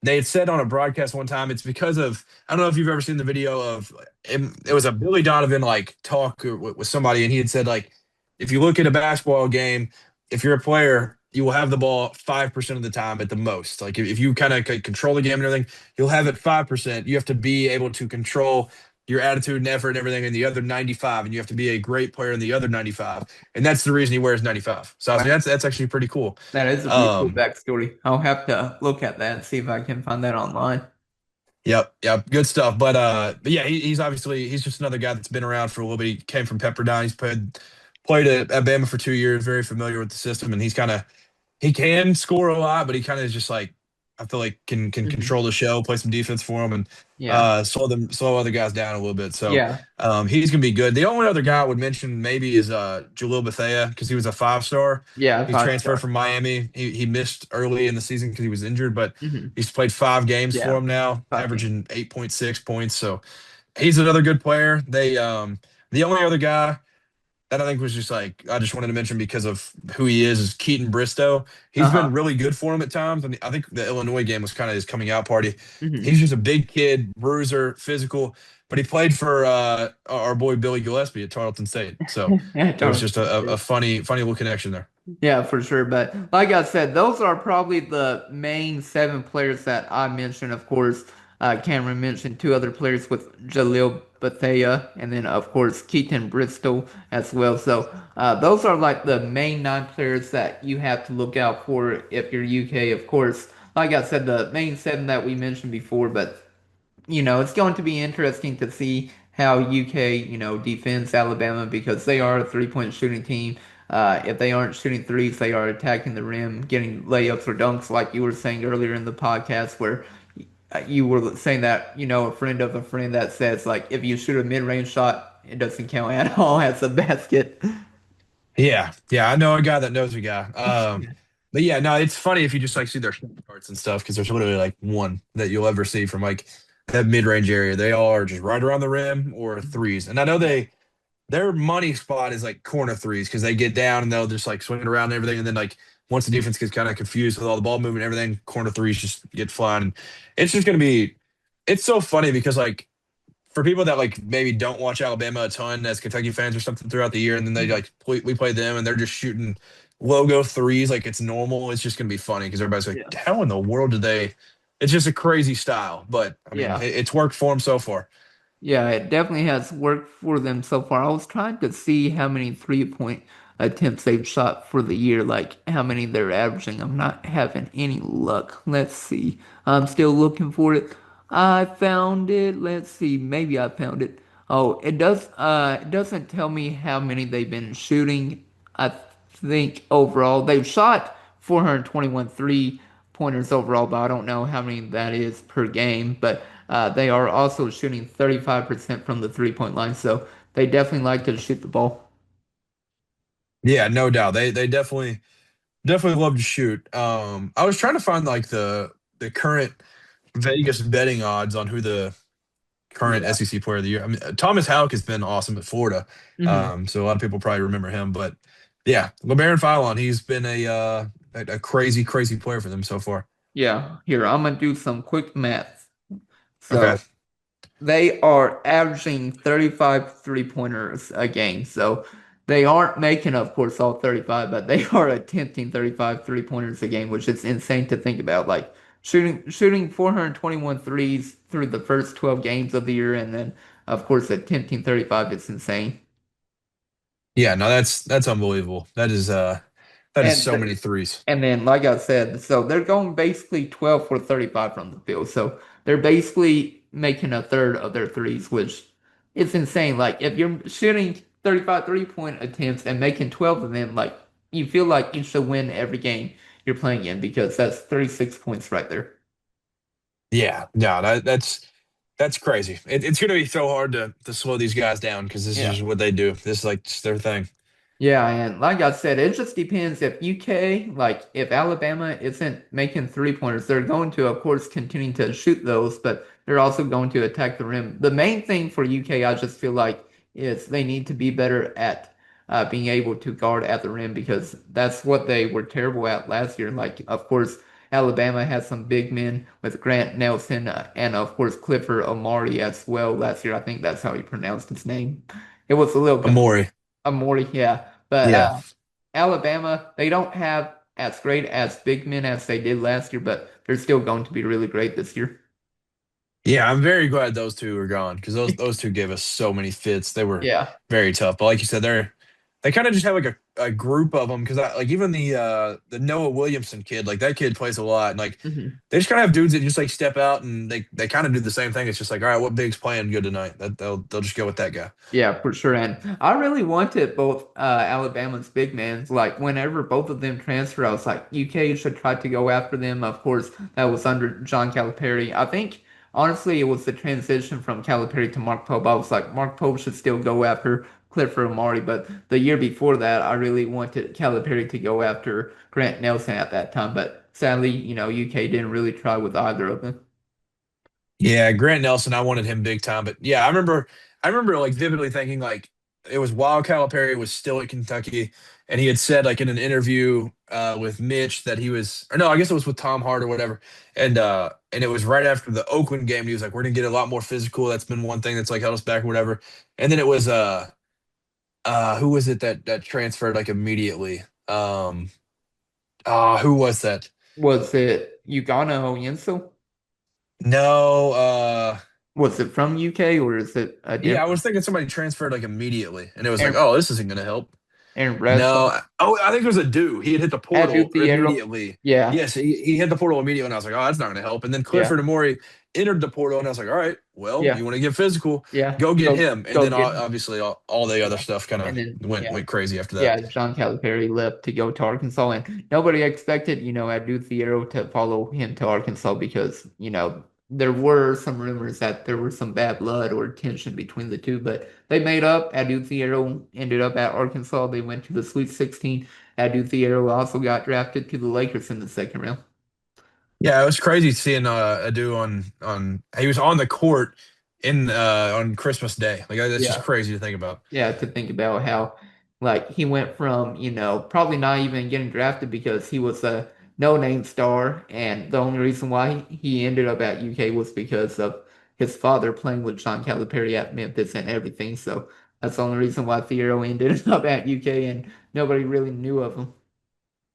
they had said on a broadcast one time it's because of I don't know if you've ever seen the video of it was a Billy Donovan like talk with somebody, and he had said like if you look at a basketball game, if you're a player, you will have the ball 5% of the time at the most. Like if you kind of control the game and everything, you'll have it 5%. You have to be able to control your attitude and effort and everything in the other 95, and you have to be a great player in the other 95, and that's the reason he wears 95. So I was like, that's actually pretty cool. That is a pretty cool um backstory. I'll have to look at that and see if I can find that online. Yep, good stuff. But yeah, he's obviously he's just another guy that's been around for a little bit. He came from Pepperdine. He's played at Bama for 2 years, very familiar with the system, and he's kind of he can score a lot, but he kind of is just like I feel like can Hmm. control the show, play some defense for him, and Yeah. slow other guys down a little bit. So Yeah. he's gonna be good. The only other guy I would mention maybe is Jalil Bethea because he was a 5 star. Yeah. He's Five transferred star. from Miami. He missed early in the season because he was injured, but Hmm. he's played 5 games for Yeah. him now, 5 games. averaging 8.6 points. So he's another good player. The only other guy that I think was just like I just wanted to mention because of who he is Keaton Bristow. He's Uh-huh. been really good for him at times, and I think the Illinois game was kind of his coming out party. Hmm. He's just a big kid, bruiser, physical, but he played for our boy Billy Gillespie at Tarleton State. So Yeah, it was totally. just a funny little connection there. Yeah, for sure. But like I said, those are probably the main 7 players that I mentioned. Of course, Cameron mentioned 2 other players with Jalil Bethea, and then of course Keaton Bristol as well. So those are like the main 9 players that you have to look out for if you're UK. Of course, like I said, the main 7 that we mentioned before, but it's going to be interesting to see how UK, defends Alabama because they are a 3-point shooting team. If they aren't shooting threes, they are attacking the rim, getting layups or dunks, like you were saying earlier in the podcast, where you were saying that, a friend of a friend that says, like, if you shoot a mid-range shot, it doesn't count at all as a basket. Yeah, I know a guy that knows a guy. But yeah, no, it's funny if you just like see their shot charts and stuff because there's literally like one that you'll ever see from like that mid range area. They all are just right around the rim or threes, and I know their money spot is like corner threes because they get down and they'll just like swing it around and everything, and then like once the defense gets kind of confused with all the ball movement and everything, corner threes just get flying, and it's just gonna be. It's so funny because like for people that like maybe don't watch Alabama a ton as Kentucky fans or something throughout the year, and then they like we play them and they're just shooting logo threes like it's normal. It's just gonna be funny because everybody's like, Yeah. how in the world did they? It's just a crazy style, but I mean, Yeah. it's worked for them so far. Yeah, it definitely has worked for them so far. I was trying to see how many 3-point attempts they've shot for the year, like how many they're averaging. I'm not having any luck. Let's see. I'm still looking for it. I found it. Let's see. Maybe I found it. Oh, it doesn't tell me how many they've been shooting. I think overall they've shot 421 three-pointers overall, but I don't know how many that is per game. But they are also shooting 35% from the three-point line, so they definitely like to shoot the ball. Yeah, no doubt. They definitely love to shoot. I was trying to find like the current Vegas betting odds on who the current Yeah. SEC player of the year. I mean, Thomas Houck has been awesome at Florida. Hmm. So a lot of people probably remember him, but yeah, LeBaron Philon, he's been a crazy, crazy player for them so far. Yeah. Here, I'm gonna do some quick math. Okay. So they are averaging 35 three-pointers a game. So they aren't making, of course, all 35, but they are attempting 35 three-pointers a game, which is insane to think about. Like shooting 421 threes through the first 12 games of the year, and then of course attempting 35 is insane. Yeah, no, that's unbelievable. That is And so many threes. And then, like I said, so they're going basically 12 for 35 from the field. So they're basically making a third of their threes, which is insane. Like if you're shooting 35 three-point attempts and making 12 of them, like you feel like you should win every game you're playing in because that's 36 points right there. Yeah, no, that's crazy. It's going to be so hard to slow these guys down because this Yeah. is what they do. This is like just their thing. Yeah, and like I said, it just depends if UK, like if Alabama isn't making three-pointers, they're going to, of course, continue to shoot those, but they're also going to attack the rim. The main thing for UK, I just feel like, is they need to be better at being able to guard at the rim because that's what they were terrible at last year. Like, of course, Alabama has some big men with Grant Nelson and, of course, Clifford Omari as well last year. I think that's how he pronounced his name. It was a little confusing. Amori. Amori, yeah. But Yeah. Alabama, they don't have as great as big men as they did last year, but they're still going to be really great this year. Yeah, I'm very glad those two are gone because those two gave us so many fits. They were Yeah. very tough. But like you said, they kind of just have like a group of them because like even the Noah Williamson kid, like that kid plays a lot and like Mhm. they just kind of have dudes that just like step out and they kind of do the same thing. It's just like, all right, what big's playing good tonight? That they'll just go with that guy. Yeah, for sure. And I really wanted both Alabama's big men. Like whenever both of them transfer, I was like, UK should try to go after them. Of course, that was under John Calipari. I think honestly it was the transition from Calipari to Mark Pope. I was like, Mark Pope should still go after Clifford Amari, but the year before that, I really wanted Calipari to go after Grant Nelson at that time. But sadly, UK didn't really try with either of them. Yeah, Grant Nelson, I wanted him big time, but yeah, I remember like vividly thinking like it was while Calipari was still at Kentucky, and he had said like in an interview with Mitch that he was, or no, I guess it was with Tom Hart or whatever, and it was right after the Oakland game. And he was like, "We're gonna get a lot more physical. That's been one thing that's like held us back, or whatever." And then it was who was it that transferred like immediately? Who was that? Was it Ugana Onyenso? No, Was it from UK or is it a yeah, I different was thinking somebody transferred like immediately, and it was like, Aaron, oh, this isn't going to help. Aaron No, Bradshaw? I think it was a dude. He had hit the Adu portal Thiero? immediately. Yeah, Yes, he hit the portal immediately, and I was like, oh, that's not going to help. And then yeah, Clifford Amori entered the portal, and I was like, all right, well, yeah, you want to get physical, yeah. go get Go, him. And go then get him. obviously all the other Yeah. stuff kind And of then, went crazy after that. yeah, John Calipari left to go to Arkansas, and nobody expected, Adu Thiero to follow him to Arkansas because, there were some rumors that there was some bad blood or tension between the two, but they made up. Adu Thiero ended up at Arkansas. They went to the Sweet 16. Adu Thiero also got drafted to the Lakers in the second round. Yeah, it was crazy seeing Adu on he was on the court in on Christmas Day. Like that's just Yeah. crazy to think about. Yeah, to think about how like he went from, probably not even getting drafted because he was a no-name star, and the only reason why he ended up at UK was because of his father playing with John Calipari at Memphis and everything. So that's the only reason why Thiero ended up at UK and nobody really knew of him.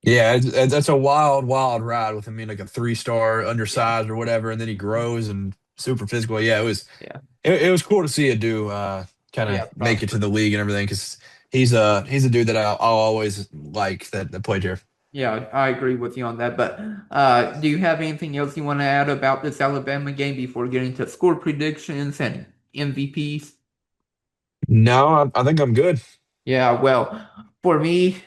Yeah, that's a wild, wild ride with him being like a 3-star, Yeah, undersized or whatever, and then he grows and super physical. Yeah, yeah, it was cool to see it do kind yeah, of make it to prosper. the league and everything because He's a dude that I'll always like that played here. Yeah, I agree with you on that. But do you have anything else you want to add about this Alabama game before getting to score predictions and MVPs? No, I think I'm good. Yeah, well, for me,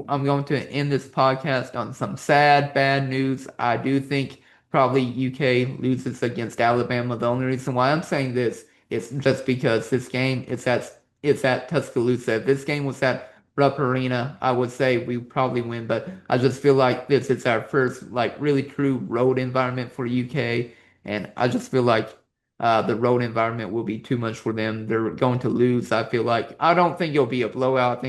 I'm going to end this podcast on some sad, bad news. I do think probably UK loses against Alabama. The only reason why I'm saying this is just because this game it's at Tuscaloosa. If this game was at Rupp Arena, I would say we probably win, but I just feel like this is our first like really true road environment for UK, and I just feel like the road environment will be too much for them. They're going to lose. I don't think it'll be a blowout.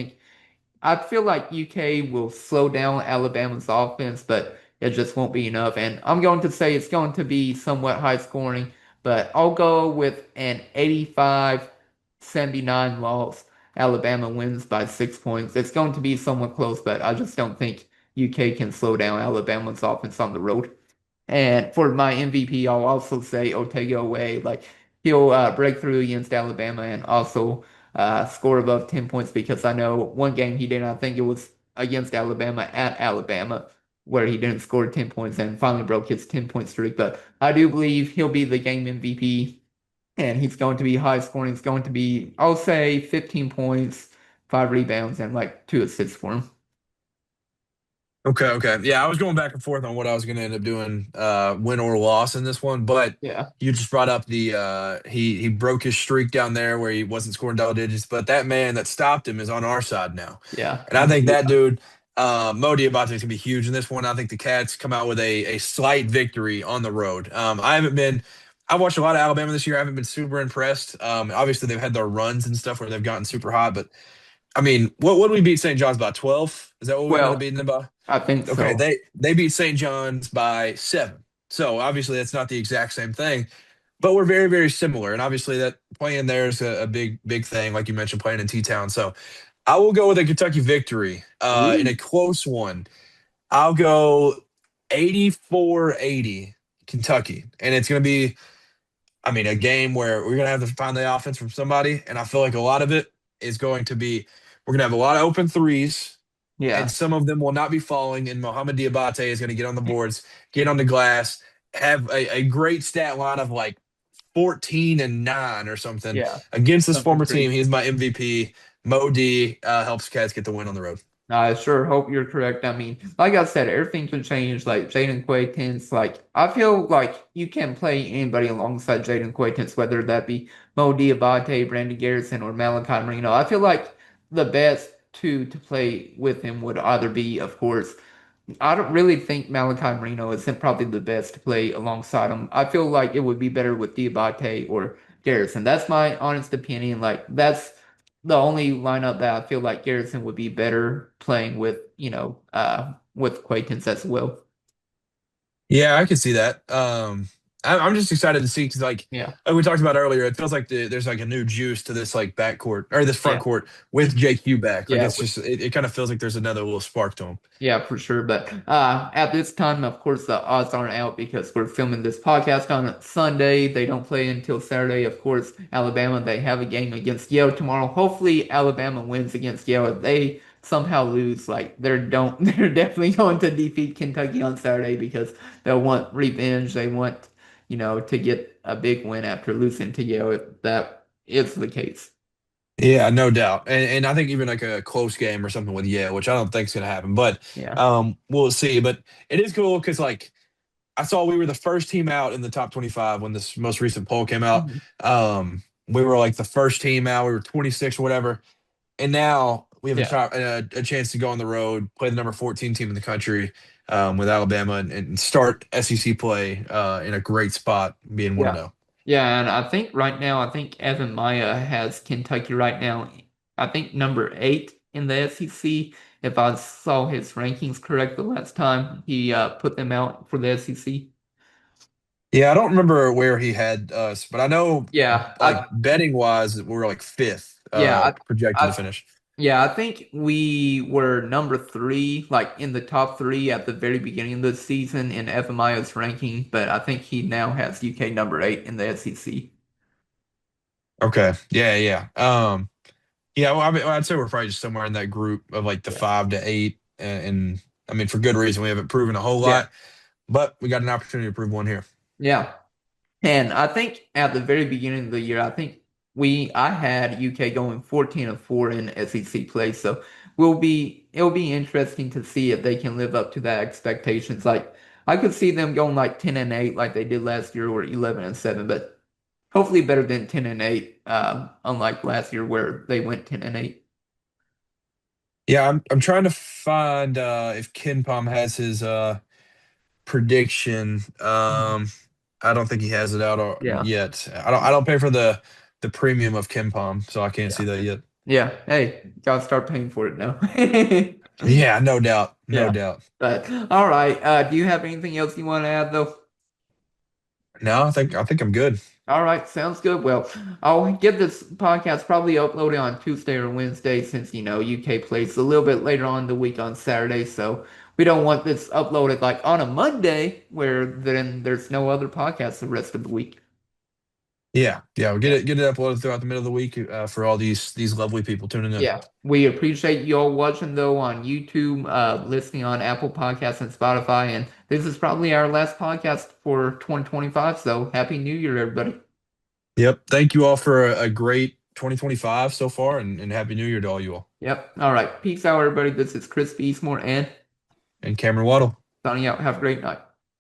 I feel like UK will slow down Alabama's offense, but it just won't be enough. And I'm going to say it's going to be somewhat high scoring, but I'll go with an 85-79 loss. Alabama wins by 6 points. It's going to be somewhat close, but I just don't think UK can slow down Alabama's offense on the road. And for my MVP, I'll also say Otega away. Like he'll break through against Alabama and also score above 10 points because I know one game he did, I think it was against Alabama at Alabama, where he didn't score 10 points and finally broke his 10-point streak. But I do believe he'll be the game MVP and he's going to be high scoring. It's going to be, I'll say 15 points, 5 rebounds, and like 2 assists for him. Okay, okay. Yeah, I was going back and forth on what I was going to end up doing, win or loss in this one, but Yeah, you just brought up the he broke his streak down there where he wasn't scoring double digits, but that man that stopped him is on our side now. yeah. And I think that dude, Mo Diabate is gonna be huge in this one. I think the Cats come out with a slight victory on the road. I watched a lot of Alabama this year. I haven't been super impressed. Obviously they've had their runs and stuff where they've gotten super hot, but I mean, what did we beat St. John's by 12? Is that what we ended up Well, beating them by? I think Okay, so. they beat St. John's by 7. So obviously that's not the exact same thing, but we're very, very similar. And obviously that playing there is a big thing, like you mentioned, playing in T-Town. So I will go with a Kentucky victory in a Ooh. close one. I'll go 84-80 Kentucky. And it's going to be, I mean, a game where we're going to have to find the offense from somebody. And I feel like a lot of it is going to be, we're going to have a lot of open threes and Yeah. some of them will not be falling. And Mohamed Diabate is going to get on the boards, get on the glass, have a great stat line of like 14-9 or something Yeah. against this Something former team. crazy. He's my MVP. Mo D helps Cats get the win on the road. I sure hope you're correct. I mean, like I said, everything can change. Like Jaden Quaytons, like I feel like you can play anybody alongside Jaden Quaytons, whether that be Mo Diabate, Brandon Garrison, or Malachi Marino. I feel like the best two to play with him would either be, of course, I don't really think Malachi Marino is probably the best to play alongside him. I feel like it would be better with Diabate or Garrison. That's my honest opinion. Like that's the only lineup that I feel like Garrison would be better playing with, with Quaintance as well. Yeah, I can see that. I'm just excited to see because, Yeah, like we talked about earlier, it feels like there's like a new juice to this like backcourt or this front yeah, court with JQ back. Like yeah. it's just it kind of feels like there's another little spark to him. Yeah, for sure. But at this time, of course, the odds aren't out because we're filming this podcast on a Sunday. They don't play until Saturday. Of course, Alabama, they have a game against Yale tomorrow. Hopefully, Alabama wins against Yale. If they somehow lose, like they're definitely going to defeat Kentucky on Saturday because they'll want revenge. They want, to get a big win after losing to Yale if that is the case. Yeah, no doubt. And I think even like a close game or something with Yale, which I don't think is gonna happen, but Yeah. we'll see. But it is cool because like I saw we were the first team out in the top 25 when this most recent poll came out. Mhm. We were like the first team out. We were 26 or whatever, and now we have Yeah. a chance to go on the road, play the number 14 team in the country with Alabama, and start SEC play in a great spot, being one Yeah. and 0. Yeah, and I think right now, I think Evan Maya has Kentucky right now, I think number 8 in the SEC. If I saw his rankings correct the last time he put them out for the SEC. Yeah, I don't remember where he had us, but I know Yeah, like betting wise, we were like fifth yeah, projected to I, finish. I think we were number 3, like in the top 3 at the very beginning of the season in Evan Maya's ranking, but I think he now has UK number 8 in the SEC. Okay. Yeah, yeah. Yeah, well, I mean, I'd say we're probably just somewhere in that group of like the Yeah. 5 to 8, and I mean, for good reason. We haven't proven a whole Yeah. lot, but we got an opportunity to prove one here. Yeah. And I think at the very beginning of the year, I think I had UK going 14-4 in SEC play. So it'll be interesting to see if they can live up to that expectations. Like I could see them going like 10-8 like they did last year or 11-7, but hopefully better than 10-8, unlike last year where they went 10-8. Yeah, I'm trying to find if Ken Palm has his prediction. I don't think he has it out Yeah. yet. I don't pay for the premium of Ken Palm, so I can't Yeah. see that yet. Yeah. Hey, gotta start paying for it now. Yeah, no doubt, no Yeah. doubt. But all right. Do you have anything else you want to add though? No, I think I'm good. All right, sounds good. Well, I'll get this podcast probably uploaded on Tuesday or Wednesday since UK plays a little bit later on the week on Saturday, so we don't want this uploaded like on a Monday where then there's no other podcast the rest of the week. Yeah, yeah, we'll get Yeah. it uploaded throughout the middle of the week for all these lovely people tuning in. Yeah. We appreciate you all watching though on YouTube, listening on Apple Podcasts and Spotify, and this is probably our last podcast for 2025, so Happy New Year, everybody. Yep. Thank you all for a great 2025 so far, and happy New Year to all you all. Yep. All right. Peace out, everybody. This is Chris Eastmore and And Cameron Waddle. signing out. Have a great night.